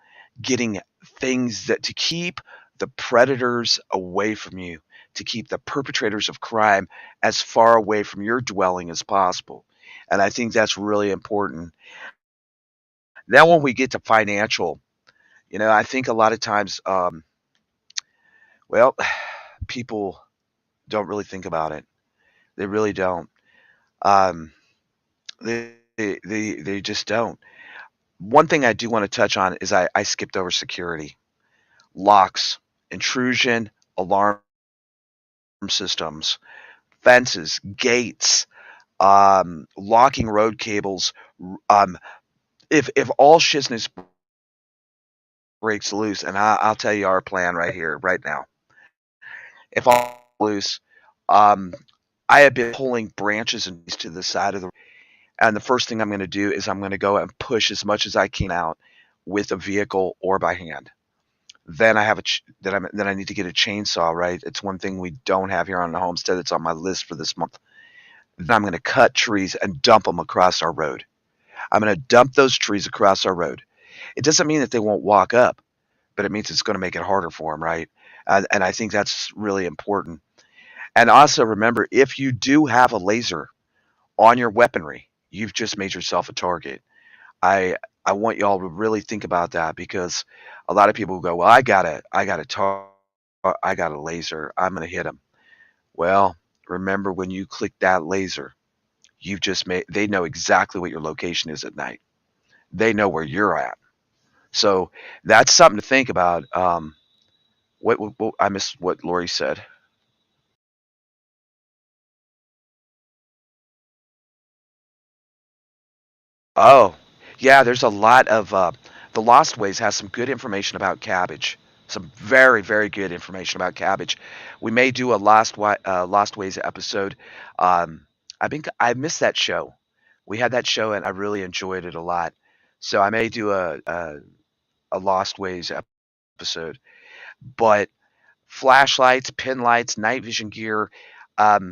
getting things that to keep the predators away from you, to keep the perpetrators of crime as far away from your dwelling as possible. and I think that's really important. Then when we get to financial, I think a lot of times, well, people don't really think about it. They really don't. Um, they just don't. One thing I do want to touch on is I skipped over security, locks, intrusion, alarm systems, fences, gates, locking road cables. Um, if all shizness breaks loose, and I'll tell you our plan right here, right now. If all loose, um, I have been pulling branches and to the side of the, and the first thing I'm going to do is I'm going to go and push as much as I can out with a vehicle or by hand. Then I have then I need to get a chainsaw. Right, it's one thing we don't have here on the homestead. It's on my list for this month. Then I'm going to cut trees and dump them across our road. I'm going to dump those trees across our road. It doesn't mean that they won't walk up, but it means it's going to make it harder for them, right? And I think that's really important. And also remember, if you do have a laser on your weaponry, you've just made yourself a target. I I want y'all to really think about that because a lot of people go, well, I got a laser. I'm going to hit them. Well, remember when you click that laser, you've just made. They know exactly what your location is at night. They know where you're at. So that's something to think about. What I missed what Lori said. Oh, yeah, there's a lot of the Lost Ways has some good information about cabbage. Some very, very good information about cabbage. We may do a Lost Ways episode. Um, I missed that show. We had that show and I really enjoyed it a lot. So I may do a Lost Ways episode. But flashlights, pin lights, night vision gear,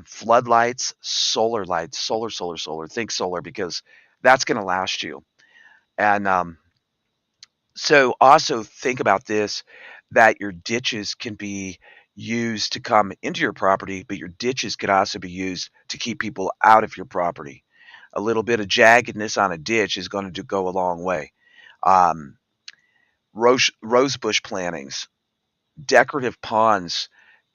floodlights, solar lights, solar. Think solar because that's going to last you. And so also think about this that your ditches can be used to come into your property, but your ditches could also be used to keep people out of your property. A little bit of jaggedness on a ditch is going to go a long way. Um, rosebush plantings, decorative ponds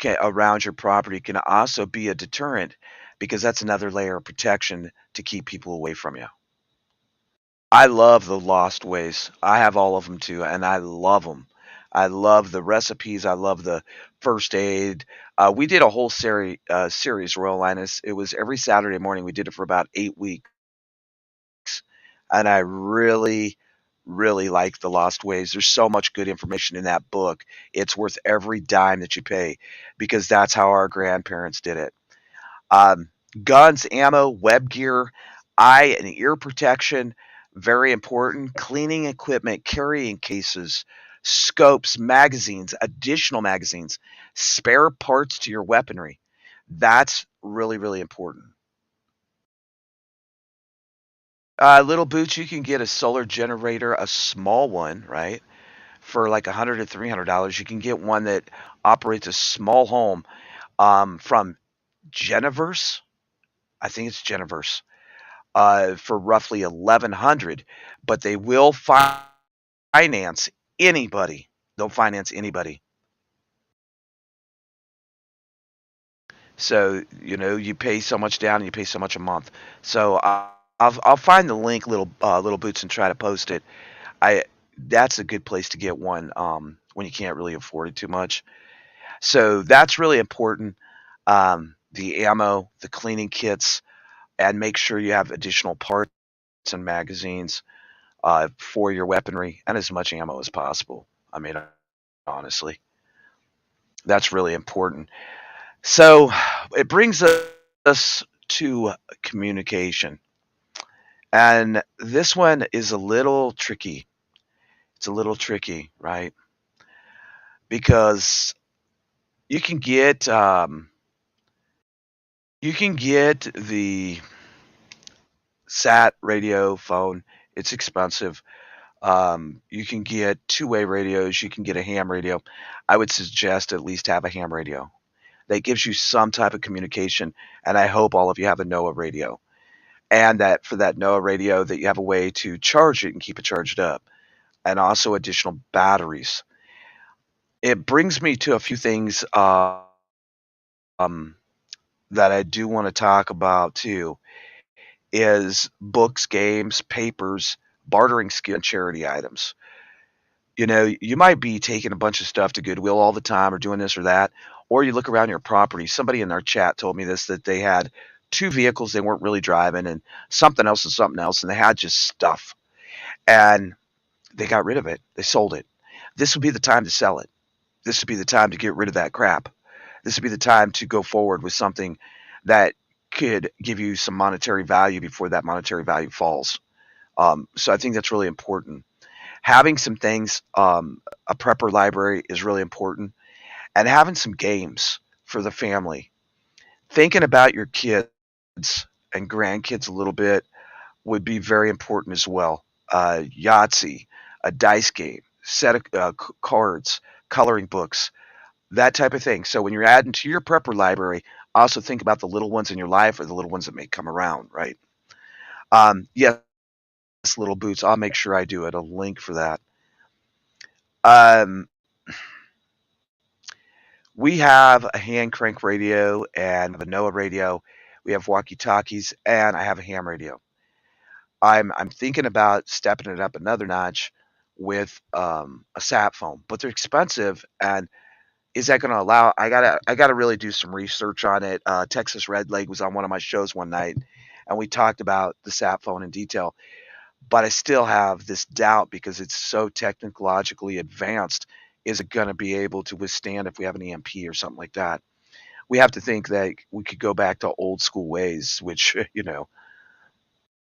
around your property can also be a deterrent because that's another layer of protection to keep people away from you. I love the Lost Ways. I have all of them too, and I love them. I love the recipes. I love the first aid. We did a whole series, Royal Linus. It was every Saturday morning. We did it for about 8 weeks, and I really, really like the Lost Ways. There's so much good information in that book. It's worth every dime that you pay because that's how our grandparents did it. Um, guns, ammo, web gear, eye and ear protection, very important. Cleaning equipment, carrying cases, scopes, magazines, additional magazines, spare parts to your weaponry. That's really, really important. Little boots, you can get a solar generator, a small one, right? For like $100 to $300. You can get one that operates a small home from Geniverse. I think it's Geniverse for roughly 1100, but they will finance anybody. They'll finance anybody. So you pay so much down and you pay so much a month. So I'll find the link, little boots, and try to post it. I That's a good place to get one when you can't really afford it too much. So that's really important. The ammo, the cleaning kits, and make sure you have additional parts and magazines for your weaponry and as much ammo as possible. I mean, honestly, that's really important. So it brings us to communication. And this one is a little tricky. It's a little tricky, right? Because you can get the sat radio phone. It's expensive. You can get two-way radios. You can get a ham radio. I would suggest at least have a ham radio that gives you some type of communication. And I hope all of you have a NOAA radio. and that for that NOAA radio that you have a way to charge it and keep it charged up, and also additional batteries. It brings me to a few things um, that I do want to talk about too. Is books, games, papers, bartering skill, and charity items. You know, you might be taking a bunch of stuff to Goodwill all the time or doing this or that, or you look around your property. Somebody in our chat told me this that they had two vehicles they weren't really driving and something else, and they had just stuff. And they got rid of it. They sold it. This would be the time to sell it. This would be the time to get rid of that crap. This would be the time to go forward with something that could give you some monetary value before that monetary value falls. So I think that's really important. Having some things, a prepper library is really important, and having some games for the family. Thinking about your kids and grandkids a little bit would be very important as well. Yahtzee, a dice game, set of cards, coloring books, that type of thing. So when you're adding to your prepper library, also think about the little ones in your life or the little ones that may come around, right? Yes, little boots. I'll make sure I do it. A link for that. Um, we have a hand crank radio and a NOAA radio. We have walkie talkies, and I have a ham radio. I'm thinking about stepping it up another notch with a sat phone, but they're expensive. And is that going to allow? I gotta really do some research on it. Texas Red Leg was on one of my shows one night, and we talked about the sat phone in detail. But I still have this doubt because it's so technologically advanced. Is it going to be able to withstand if we have an EMP or something like that? We have to think that we could go back to old school ways, which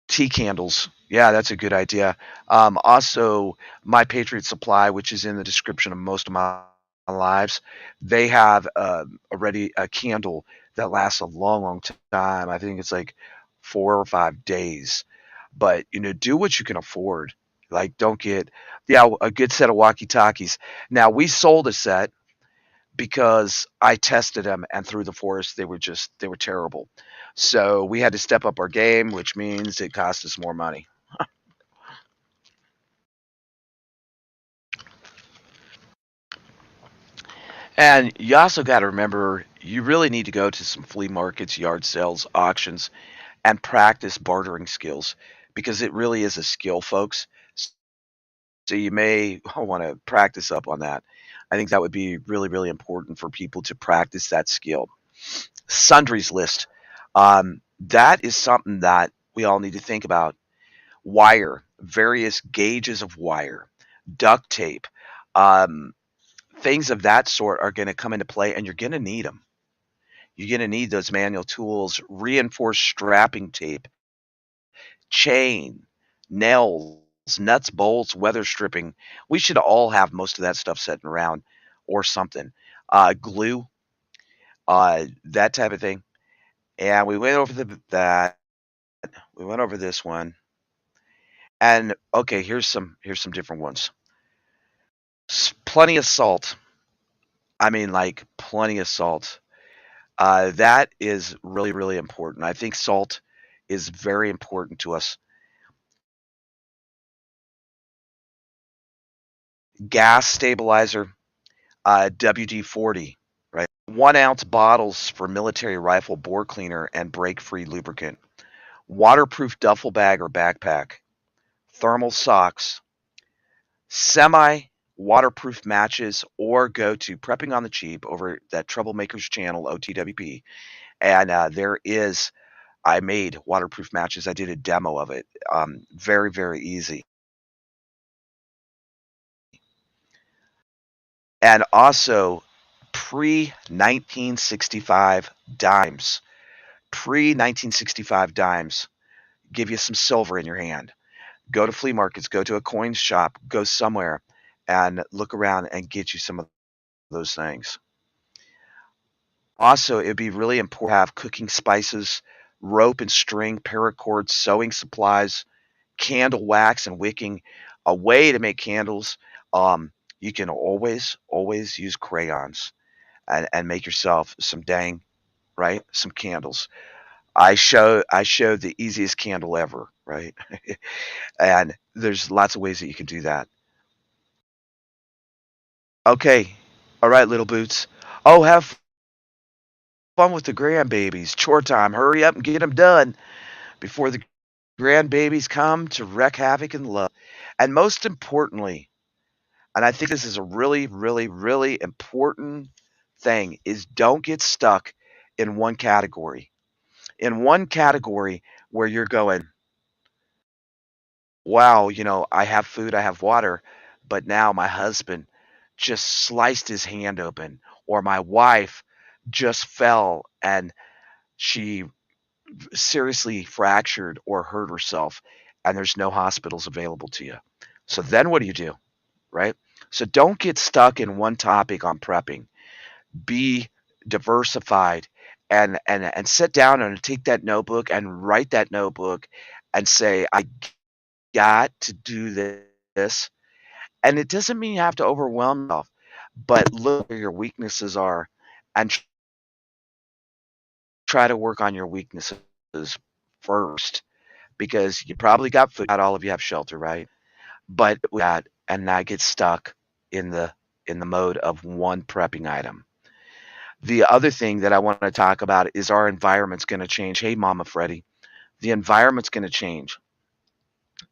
tea candles. Yeah, that's a good idea. Also, Mypatriotsupply, which is in the description of most of my lives, they have already a candle that lasts a long, long time. I think it's like 4 or 5 days. But do what you can afford. Like, don't get a good set of walkie talkies. Now we sold a set because I tested them, and through the forest they were terrible. So we had to step up our game, which means it cost us more money. And you also got to remember you really need to go to some flea markets, yard sales, auctions, and practice bartering skills because it really is a skill, folks. So you may want to practice up on that. I think that would be really, really important for people to practice that skill. Sundries list. That is something that we all need to think about. Wire, various gauges of wire, duct tape, um, things of that sort are going to come into play, and you're going to need them. You're going to need those manual tools, reinforced strapping tape, chain, nails, nuts, bolts, weather stripping. We should all have most of that stuff sitting around or something. Glue, that type of thing. And we went over that. We went over this one. And okay, here's some different ones. Plenty of salt. I mean, like plenty of salt. That is really, really important. I think salt is very important to us. Gas stabilizer, WD-40, right? 1 ounce bottles for military rifle bore cleaner and break-free lubricant. Waterproof duffel bag or backpack. Thermal socks. Semi waterproof matches, or go to Prepping on the Cheap over that Troublemakers channel, OTWP. And I made waterproof matches. I did a demo of it. Very, very easy. And also pre 1965 dimes. Pre 1965 dimes give you some silver in your hand. Go to flea markets, go to a coin shop, go somewhere and look around and get you some of those things. Also, it'd be really important to have cooking spices, rope and string, paracord, sewing supplies, candle wax and wicking, a way to make candles. You can always use crayons and make yourself some dang, right? Some candles. I show the easiest candle ever, right? And there's lots of ways that you can do that. Okay. All right, little boots. Oh, have fun with the grandbabies. Chore time. Hurry up and get them done before the grandbabies come to wreak havoc and love. And most importantly, and I think this is a really, really, really important thing, is don't get stuck in one category. In one category where you're going, wow, I have food, I have water, but now my husband just sliced his hand open, or my wife just fell and she seriously fractured or hurt herself, and there's no hospitals available to you. So then what do? Right? So don't get stuck in one topic on prepping. Be diversified and sit down and take that notebook and write that notebook and say, I got to do this. And it doesn't mean you have to overwhelm yourself, but look where your weaknesses are and try to work on your weaknesses first, because you probably got food. Not all of you have shelter, right? But we got and not get stuck in the mode of one prepping item. The other thing that I want to talk about is our environment's going to change. Hey, Mama Freddie, the environment's going to change.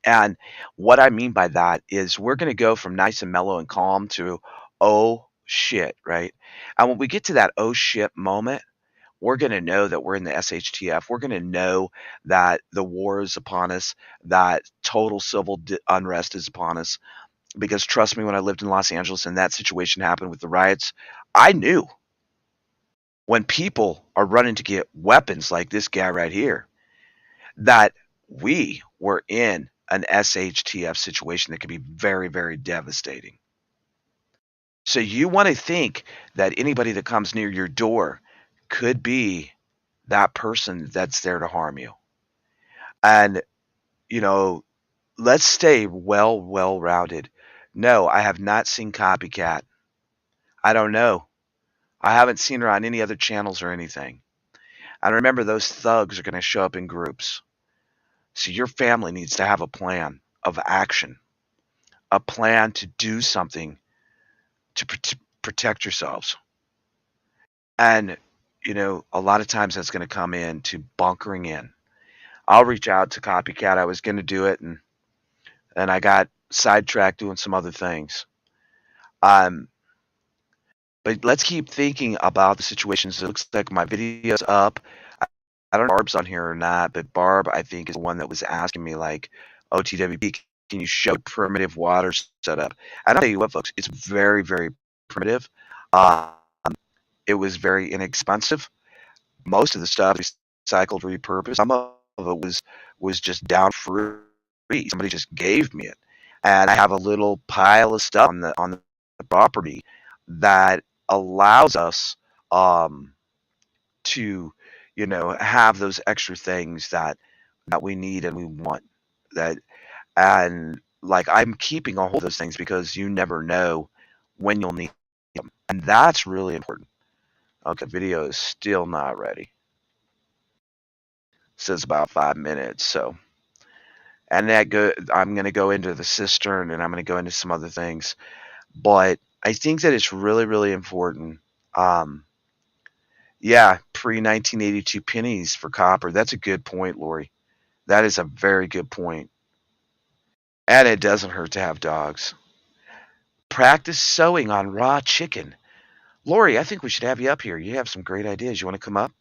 And what I mean by that is we're going to go from nice and mellow and calm to, oh shit, right? And when we get to that oh shit moment, we're going to know that we're in the SHTF. We're going to know that the war is upon us, that total civil unrest is upon us. Because trust me, when I lived in Los Angeles and that situation happened with the riots, I knew when people are running to get weapons like this guy right here, that we were in an SHTF situation that could be very, very devastating. So you want to think that anybody that comes near your door could be that person that's there to harm you. And, you know, let's stay well rounded. No, I have not seen Copycat. I don't know. I haven't seen her on any other channels or anything. And remember, those thugs are going to show up in groups. So your family needs to have a plan of action, a plan to do something to protect yourselves. And, a lot of times that's going to come in to bunkering in. I'll reach out to Copycat. I was going to do it, and I got sidetracked doing some other things. Um, but let's keep thinking about the situations. It looks like my video's up. I don't know if Barb's on here or not, but Barb, I think, is the one that was asking me, like, OTWP, can you show primitive water setup? And I'll tell you what, folks, it's very, very primitive. Um, it was very inexpensive. Most of the stuff is recycled, repurposed. Some of it was just down free. Somebody just gave me it, and I have a little pile of stuff on the property that allows us to have those extra things that we need and we want. That and like I'm keeping a hold of those things because you never know when you'll need them, and that's really important. Okay, video is still not ready. Says about 5 minutes. So, and I'm going to go into the cistern and I'm going to go into some other things, but I think that it's really, really important. Um, yeah, pre 1982 pennies for copper. That's a good point, Lori. That is a very good point. And it doesn't hurt to have dogs. Practice sewing on raw chicken. Lori, I think we should have you up here. You have some great ideas. You want to come up?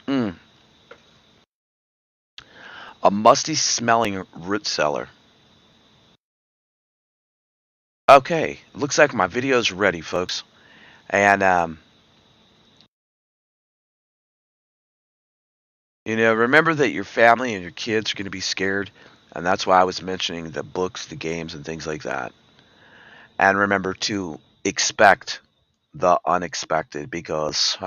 Mm, a musty smelling root cellar. Okay, looks like my video's ready, folks. And remember that your family and your kids are going to be scared, and that's why I was mentioning the books, the games, and things like that. And remember to expect the unexpected, because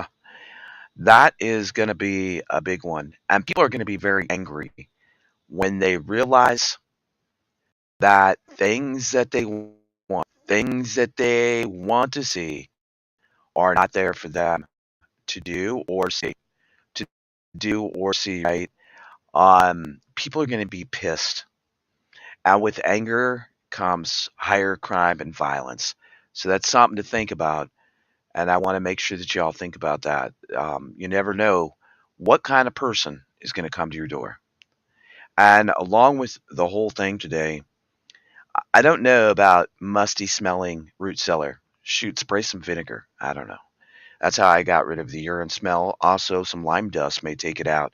that is going to be a big one. And people are going to be very angry when they realize that things that they want, things that they want to see are not there for them to do or see, to right? People are going to be pissed. And with anger comes higher crime and violence. So that's something to think about. And I want to make sure that y'all think about that. You never know what kind of person is going to come to your door. And along with the whole thing today, I don't know about musty smelling root cellar. Shoot, spray some vinegar. I don't know. That's how I got rid of the urine smell. Also, some lime dust may take it out.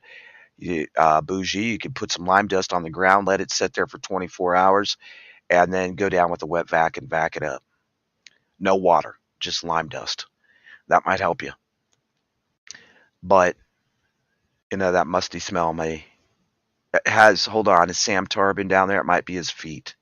Bougie, you could put some lime dust on the ground, let it sit there for 24 hours, and then go down with a wet vac and vac it up. No water, just lime dust. That might help you. But, that musty smell may hold on, is Sam Tarbin down there? It might be his feet.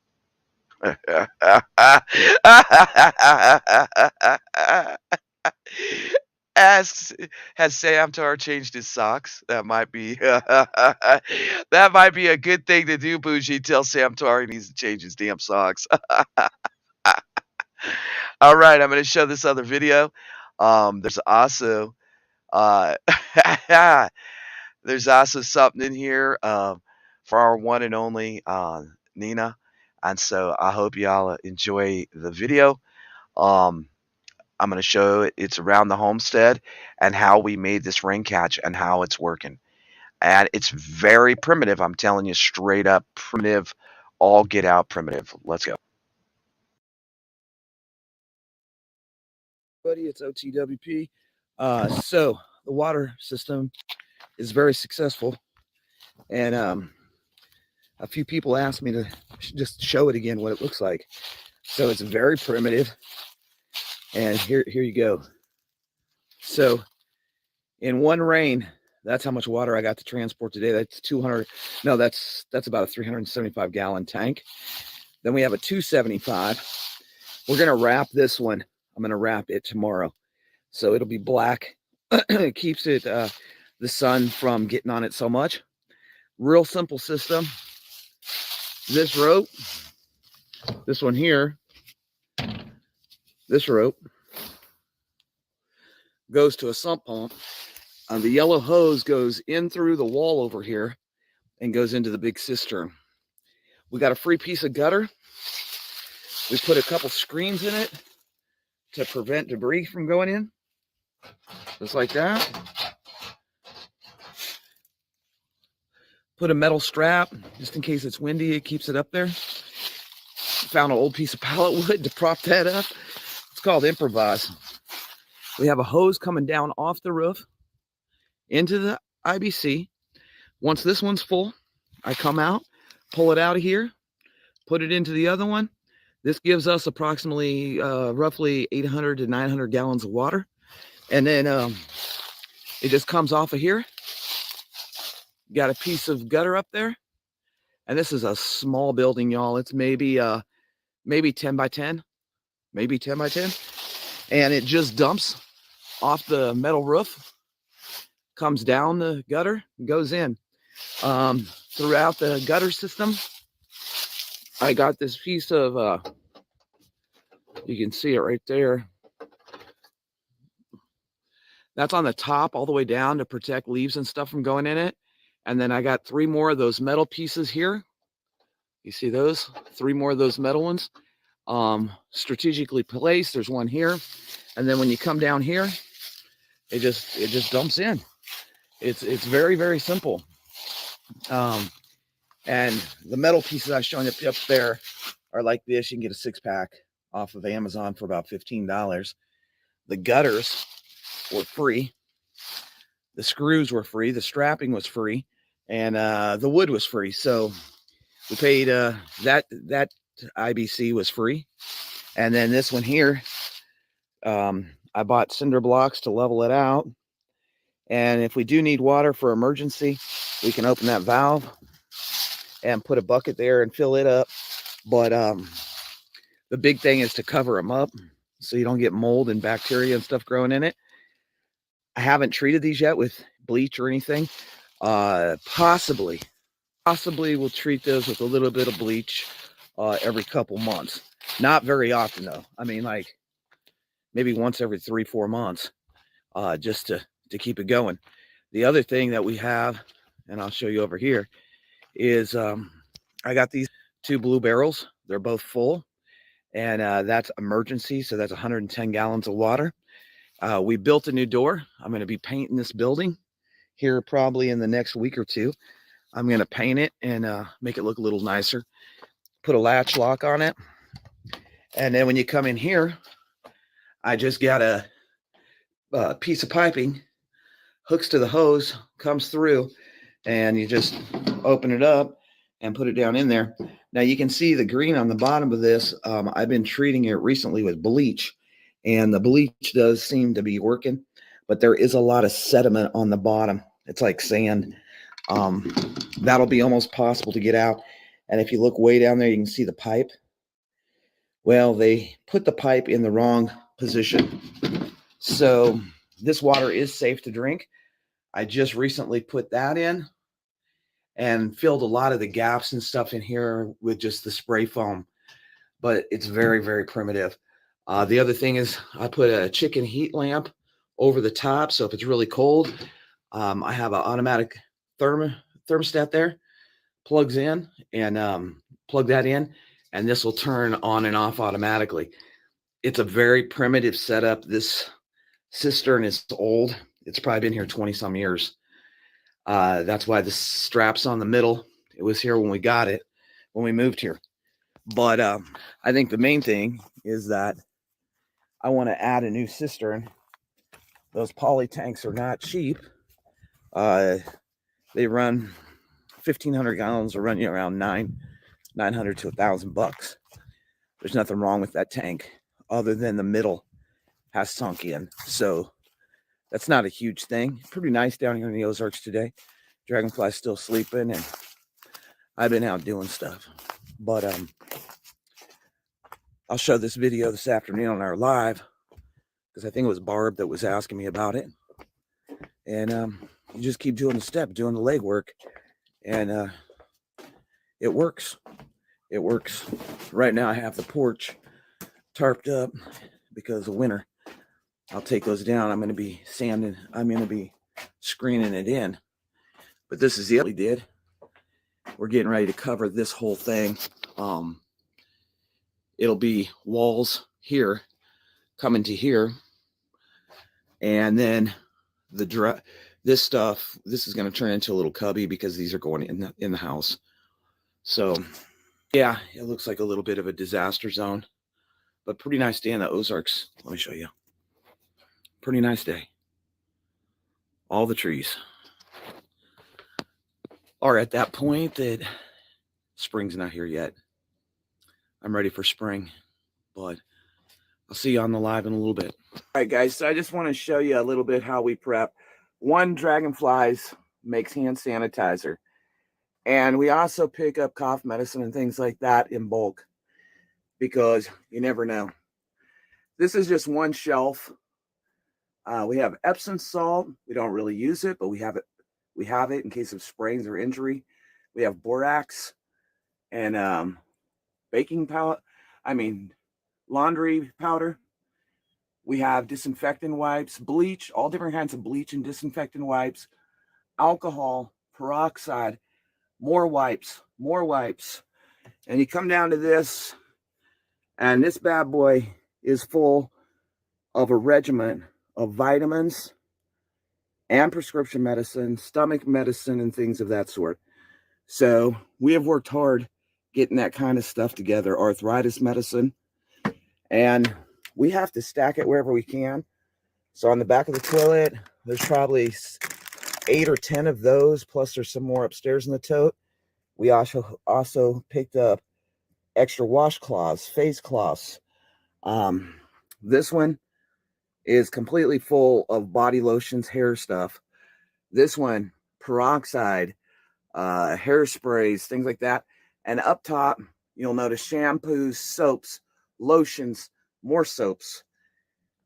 Asks, has Sam Tar changed his socks? That might be that might be a good thing to do, Bougie. Tell Sam Tar he needs to change his damn socks. All right, I'm going to show this other video. There's also uh, there's also something in here for our one and only Nina, and so I hope y'all enjoy the video. Um, I'm going to show it's around the homestead and how we made this ring catch and how it's working. And it's very primitive. I'm telling you straight up primitive, all get out primitive. Let's go. Buddy, it's OTWP. So the water system is very successful. And a few people asked me to just show it again, what it looks like. So it's very primitive. And here you go. So in one rain, that's how much water I got to transport today. That's 200. No, that's about a 375 gallon tank. Then we have a 275. We're going to wrap this one. I'm going to wrap it tomorrow. So it'll be black. It keeps it the sun from getting on it so much. Real simple system. This rope, this one here, this rope goes to a sump pump. The yellow hose goes in through the wall over here and goes into the big cistern. We got a free piece of gutter. We put a couple screens in it to prevent debris from going in, just like that. Put a metal strap just in case it's windy. It keeps it up there. Found an old piece of pallet wood to prop that up. It's called improvise. We have a hose coming down off the roof into the IBC. Once this one's full, I come out, pull it out of here, put it into the other one. This gives us approximately roughly 800 to 900 gallons of water. And then it just comes off of here. Got a piece of gutter up there. And this is a small building, y'all. It's maybe 10 by 10. Maybe 10 by 10. And it just dumps off the metal roof, comes down the gutter, and goes in. Throughout the gutter system, I got this piece of, you can see it right there. That's on the top all the way down to protect leaves and stuff from going in it. And then I got 3 more of those metal pieces here. You see those? 3 more of those metal ones. Strategically placed. There's one here. And then when you come down here, it just dumps in. It's very, very simple. And the metal pieces I was showing up there are like this. You can get a 6-pack off of Amazon for about $15. The gutters were free. The screws were free. The strapping was free. And the wood was free. So we paid that IBC was free. And then this one here, I bought cinder blocks to level it out. And if we do need water for emergency, we can open that valve and put a bucket there and fill it up. But the big thing is to cover them up so you don't get mold and bacteria and stuff growing in it. I haven't treated these yet with bleach or anything. Possibly we'll treat those with a little bit of bleach every couple months. Not very often though. I mean, like maybe once every 3-4 months, just to keep it going. The other thing that we have, and I'll show you over here, is I got these 2 blue barrels. They're both full, and that's emergency, so that's 110 gallons of water. We built a new door. I'm going to be painting this building here probably in the next week or two. I'm going to paint it and make it look a little nicer. Put a latch lock on it. And then when you come in here, I just got a piece of piping, hooks to the hose, comes through, and you just open it up and put it down in there. Now you can see the green on the bottom of this. I've been treating it recently with bleach, and the bleach does seem to be working, but there is a lot of sediment on the bottom. It's like sand. That'll be almost possible to get out. And if you look way down there, you can see the pipe. Well, they put the pipe in the wrong position. So this water is safe to drink. I just recently put that in and filled a lot of the gaps and stuff in here with just the spray foam. But it's very, very primitive. The other thing is I put a chicken heat lamp over the top. So if it's really cold, I have an automatic thermostat there, plugs in, and plug that in, and this will turn on and off automatically. It's a very primitive setup. This cistern is old. It's probably been here 20 some years. That's why the strap's on the middle. It was here when we got it, when we moved here. But I think the main thing is that I want to add a new cistern. Those poly tanks are not cheap. They run 1,500 gallons will run you around $900 to $1,000. There's nothing wrong with that tank other than the middle has sunk in. So that's not a huge thing. Pretty nice down here in the Ozarks today. Dragonfly's still sleeping, and I've been out doing stuff. But I'll show this video this afternoon on our live, because I think it was Barb that was asking me about it. And you just keep doing the step, doing the legwork, and it works. It works. Right now I have the porch tarped up because of winter. I'll take those down. I'm going to be sanding. I'm going to be screening it in. But this is the other we did. We're getting ready to cover this whole thing. It'll be walls here coming to here, and then this stuff. This is going to turn into a little cubby because these are going in the house. So yeah, it looks like a little bit of a disaster zone, but pretty nice day in the Ozarks. Let me show you. Pretty nice day. All the trees are at that point that spring's not here yet. I'm ready for spring, but I'll see you on the live in a little bit. All right, guys, so I just want to show you a little bit how we prep. One, Dragonflies makes hand sanitizer, and we also pick up cough medicine and things like that in bulk because you never know. This is just one shelf. We have Epsom salt. We don't really use it, but we have it. We have it in case of sprains or injury. We have borax and baking powder. Laundry powder. We have disinfectant wipes, bleach, all different kinds of bleach and disinfectant wipes, alcohol, peroxide, more wipes. And you come down to this, and this bad boy is full of a regimen of vitamins and prescription medicine, stomach medicine, and things of that sort. So we have worked hard getting that kind of stuff together, arthritis medicine, and we have to stack it wherever we can. So on the back of the toilet, there's probably 8 or 10 of those, plus there's some more upstairs in the tote. We also picked up extra washcloths, face cloths. This one is completely full of body lotions, hair stuff. This one, peroxide, hairsprays, things like that. And up top, you'll notice shampoos, soaps, lotions, more soaps.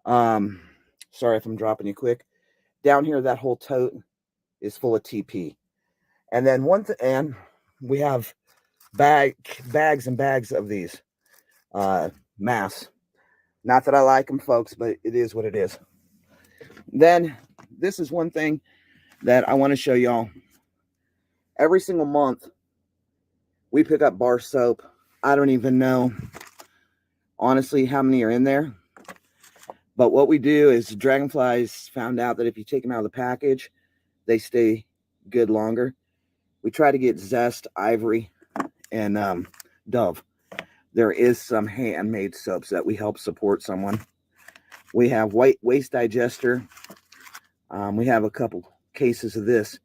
Sorry if I'm dropping you quick. Down here, that whole tote is full of TP. And then and we have bags and bags of these. mass. Not that I like them, folks, but it is what it is. Then this is one thing that I want to show y'all. Every single month, we pick up bar soap. I don't even know, honestly, how many are in there. But what we do is dragonflies found out that if you take them out of the package, they stay good longer. We try to get Zest, Ivory, and Dove. There is some handmade soaps that we help support someone. We have white waste digester. We have a couple cases of this,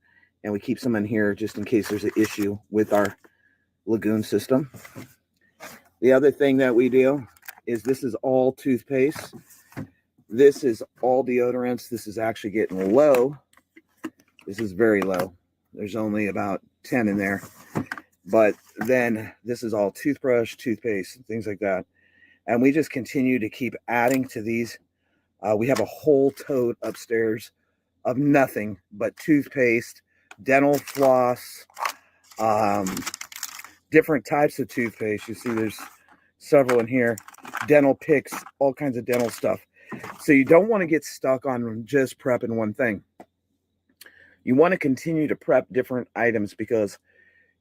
and we keep some in here just in case there's an issue with our lagoon system. The other thing that we do is this is all toothpaste. This is all deodorants. This is actually getting low. This is very low. There's only about 10 in there. But then this is all toothbrush, toothpaste, things like that. And we just continue to keep adding to these. We have a whole tote upstairs of nothing but toothpaste, dental floss, different types of toothpaste. You see there's several in here. Dental picks, all kinds of dental stuff. So you don't want to get stuck on just prepping one thing. You want to continue to prep different items, because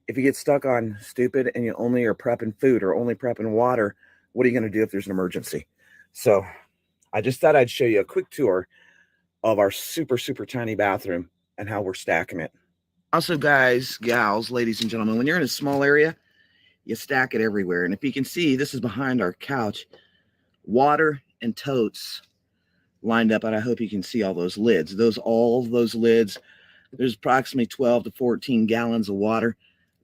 if you get stuck on stupid and you only are prepping food or only prepping water, what are you going to do if there's an emergency? So I just thought I'd show you a quick tour of our super, super tiny bathroom and how we're stacking it. Also, guys, gals, ladies and gentlemen, when you're in a small area, you stack it everywhere. And if you can see, this is behind our couch, water and totes lined up. And I hope you can see all those lids. All those lids, there's approximately 12 to 14 gallons of water,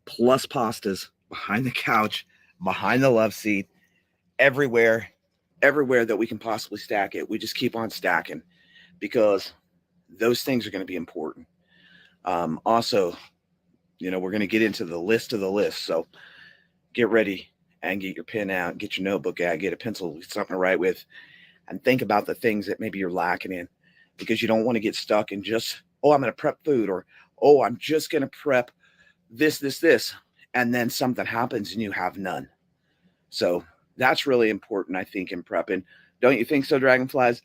plus pastas behind the couch, behind the love seat, everywhere that we can possibly stack it. We just keep on stacking because those things are going to be important. Also, we're going to get into the list of the list. So get ready and get your pen out, get your notebook out, get a pencil, something to write with, and think about the things that maybe you're lacking in, because you don't want to get stuck in just, oh, I'm going to prep food, or, oh, I'm just going to prep this, and then something happens and you have none. So that's really important, I think, in prepping. Don't you think so, Dragonflies?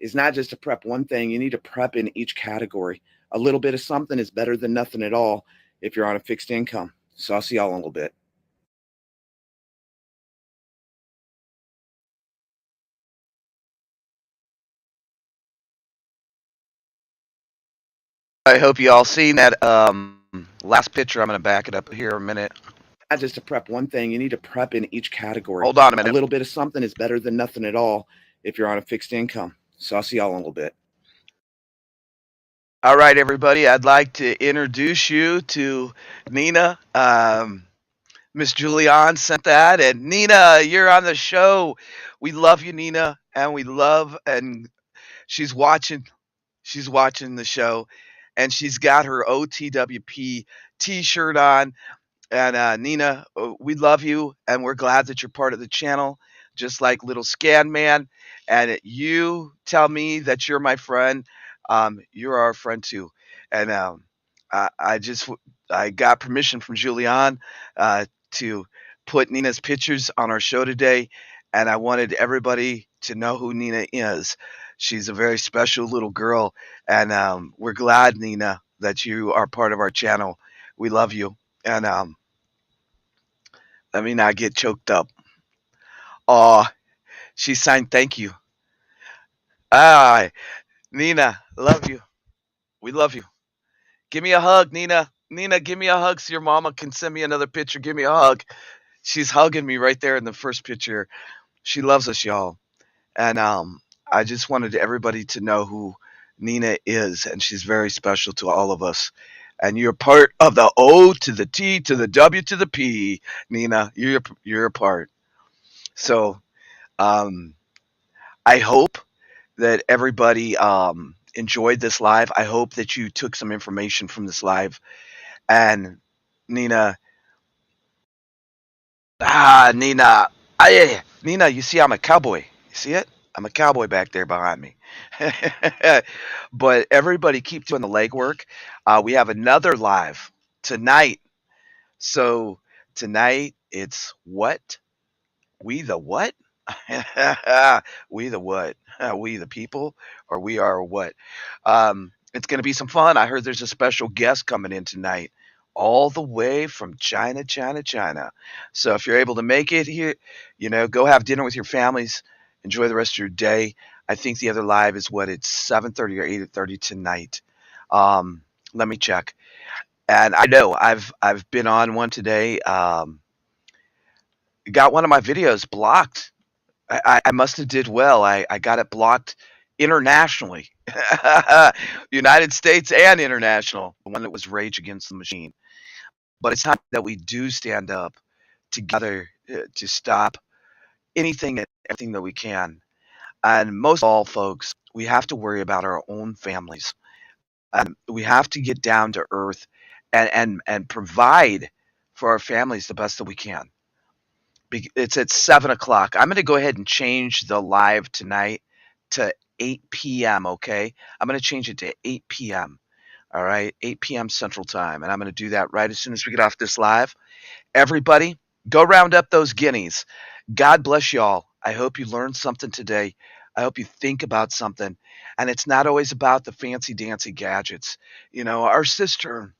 It's not just to prep one thing. You need to prep in each category. A little bit of something is better than nothing at all if you're on a fixed income. So I'll see y'all in a little bit. I hope you all seen that last picture. I'm going to back it up here a minute. Not just to prep one thing. You need to prep in each category. Hold on a minute. A little bit of something is better than nothing at all if you're on a fixed income. So I'll see y'all in a little bit. All right, everybody. I'd like to introduce you to Nina. Miss Julianne sent that, and Nina, you're on the show. We love you, Nina, and she's watching. She's watching the show, and she's got her OTWP T-shirt on. And Nina, we love you, and we're glad that you're part of the channel, just like Little Scan Man. And you tell me that you're my friend. You're our friend too. And I got permission from Julianne to put Nina's pictures on our show today, and I wanted everybody to know who Nina is. She's a very special little girl, and we're glad, Nina, that you are part of our channel. We love you, and let me not get choked up. Oh, she signed thank you. Ah, Nina, love you. We love you. Give me a hug, Nina. Nina, give me a hug so your mama can send me another picture. Give me a hug. She's hugging me right there in the first picture. She loves us, y'all. And I just wanted everybody to know who Nina is, and she's very special to all of us. And you're part of the O to the T to the W to the P, Nina. You're a part. So um, I hope that everybody enjoyed this live. I hope that you took some information from this live. And Nina, Nina, Nina, you see, I'm a cowboy. You see it? I'm a cowboy back there behind me. But everybody keep doing the legwork. We have another live tonight. So tonight it's what? We the what? We the what? We the people, or we are what? It's going to be some fun. I heard there's a special guest coming in tonight, all the way from China, China, China. So if you're able to make it here, go have dinner with your families. Enjoy the rest of your day. I think the other live is what, it's 7:30 or 8:30 tonight. Let me check. And I know I've been on one today. Got one of my videos blocked. I must have did well. I got it blocked internationally, United States and international. The one that was Rage Against the Machine. But it's time that we do stand up together to stop anything and everything that we can. And most of all, folks, we have to worry about our own families. We have to get down to earth and provide for our families the best that we can. It's at 7 o'clock. I'm going to go ahead and change the live tonight to 8 p.m. Okay, I'm going to change it to 8 p.m. All right, 8 p.m. Central Time, and I'm going to do that right as soon as we get off this live. Everybody, go round up those guineas. God bless y'all. I hope you learned something today. I hope you think about something, and it's not always about the fancy dancy gadgets. Our sister.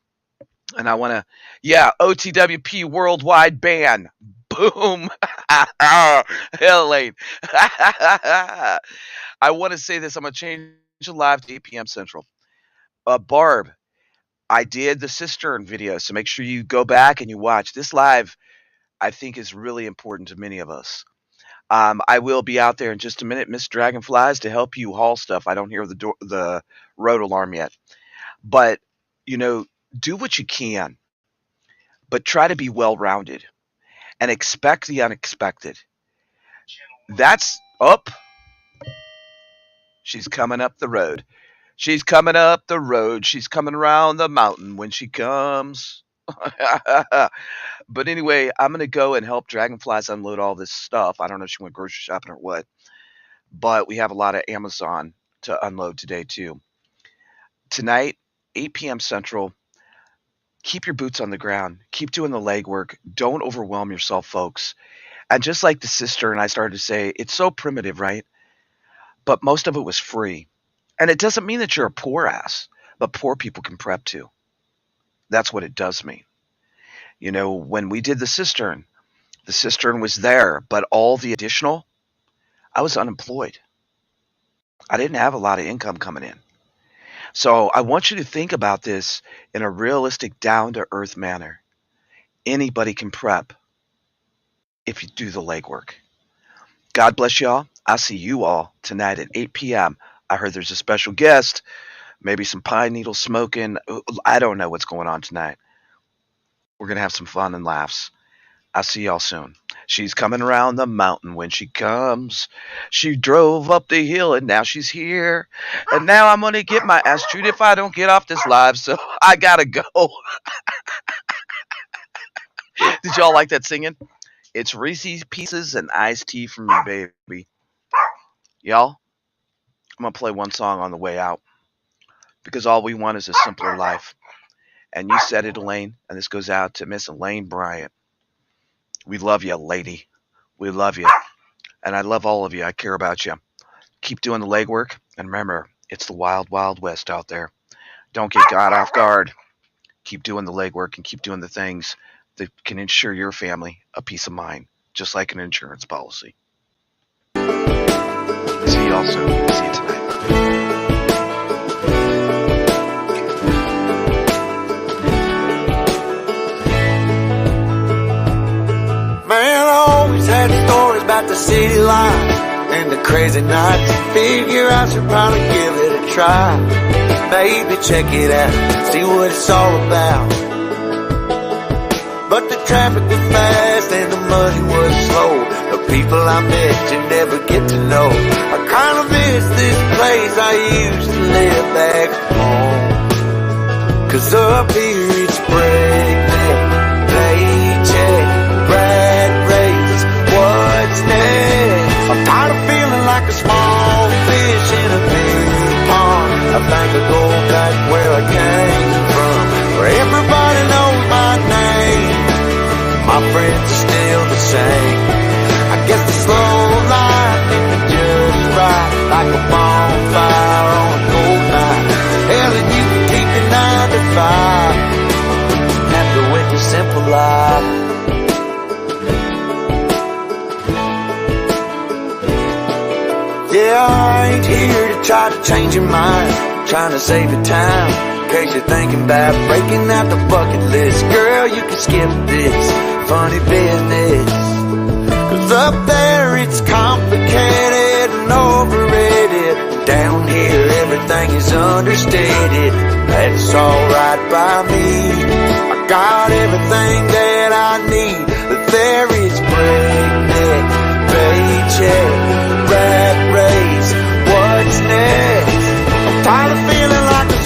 And I want to, OTWP worldwide ban. Boom. Hell late. I want to say this. I'm going to change the live to 8 p.m. Central. Barb, I did the cistern video, so make sure you go back and you watch. This live, I think, is really important to many of us. I will be out there in just a minute, Miss Dragonflies, to help you haul stuff. I don't hear the road alarm yet. But, do what you can, but try to be well-rounded and expect the unexpected. That's up. She's coming up the road. She's coming up the road. She's coming around the mountain when she comes. But anyway, I'm going to go and help Dragonflies unload all this stuff. I don't know if she went grocery shopping or what, but we have a lot of Amazon to unload today too. Tonight, 8 p.m. Central. Keep your boots on the ground. Keep doing the legwork. Don't overwhelm yourself, folks. And just like the sister and I started to say, it's so primitive, right? But most of it was free. And it doesn't mean that you're a poor ass, but poor people can prep too. That's what it does mean. When we did the cistern was there, but all the additional, I was unemployed. I didn't have a lot of income coming in. So I want you to think about this in a realistic, down-to-earth manner. Anybody can prep if you do the legwork. God bless y'all. I'll see you all tonight at 8 p.m. I heard there's a special guest, maybe some pine needle smoking. I don't know what's going on tonight. We're going to have some fun and laughs. I'll see y'all soon. She's coming around the mountain when she comes. She drove up the hill and now she's here. And now I'm going to get my ass chewed if I don't get off this live. So I got to go. Did y'all like that singing? It's Reese's Pieces and iced tea from me, baby. Y'all, I'm going to play one song on the way out. Because all we want is a simpler life. And you said it, Elaine. And this goes out to Miss Elaine Bryant. We love you, lady. We love you. And I love all of you. I care about you. Keep doing the legwork. And remember, it's the wild, wild west out there. Don't get caught off guard. Keep doing the legwork and keep doing the things that can ensure your family a peace of mind, just like an insurance policy. See you all soon. See you tonight. Man, I always had stories about the city life and the crazy nights. Figure I should probably give it a try. Maybe check it out, see what it's all about. But the traffic was fast and the money was slow. The people I met you never get to know. I kinda miss this place I used to live back home. 'Cause up here it's breakneck, paycheck, rat race, what's next? I'm tired of feeling like a small fish in a big pond. I think I'll go back where I came from, where everybody knows my name. My friends are still the same. I guess the slow life Supply. Yeah, I ain't here to try to change your mind, trying to save your time. In case you're thinking about breaking out the bucket list, girl, you can skip this funny business. Cause up there it's complicated and overrated. Down here everything is understated. That's alright by me. I got everything that I need. There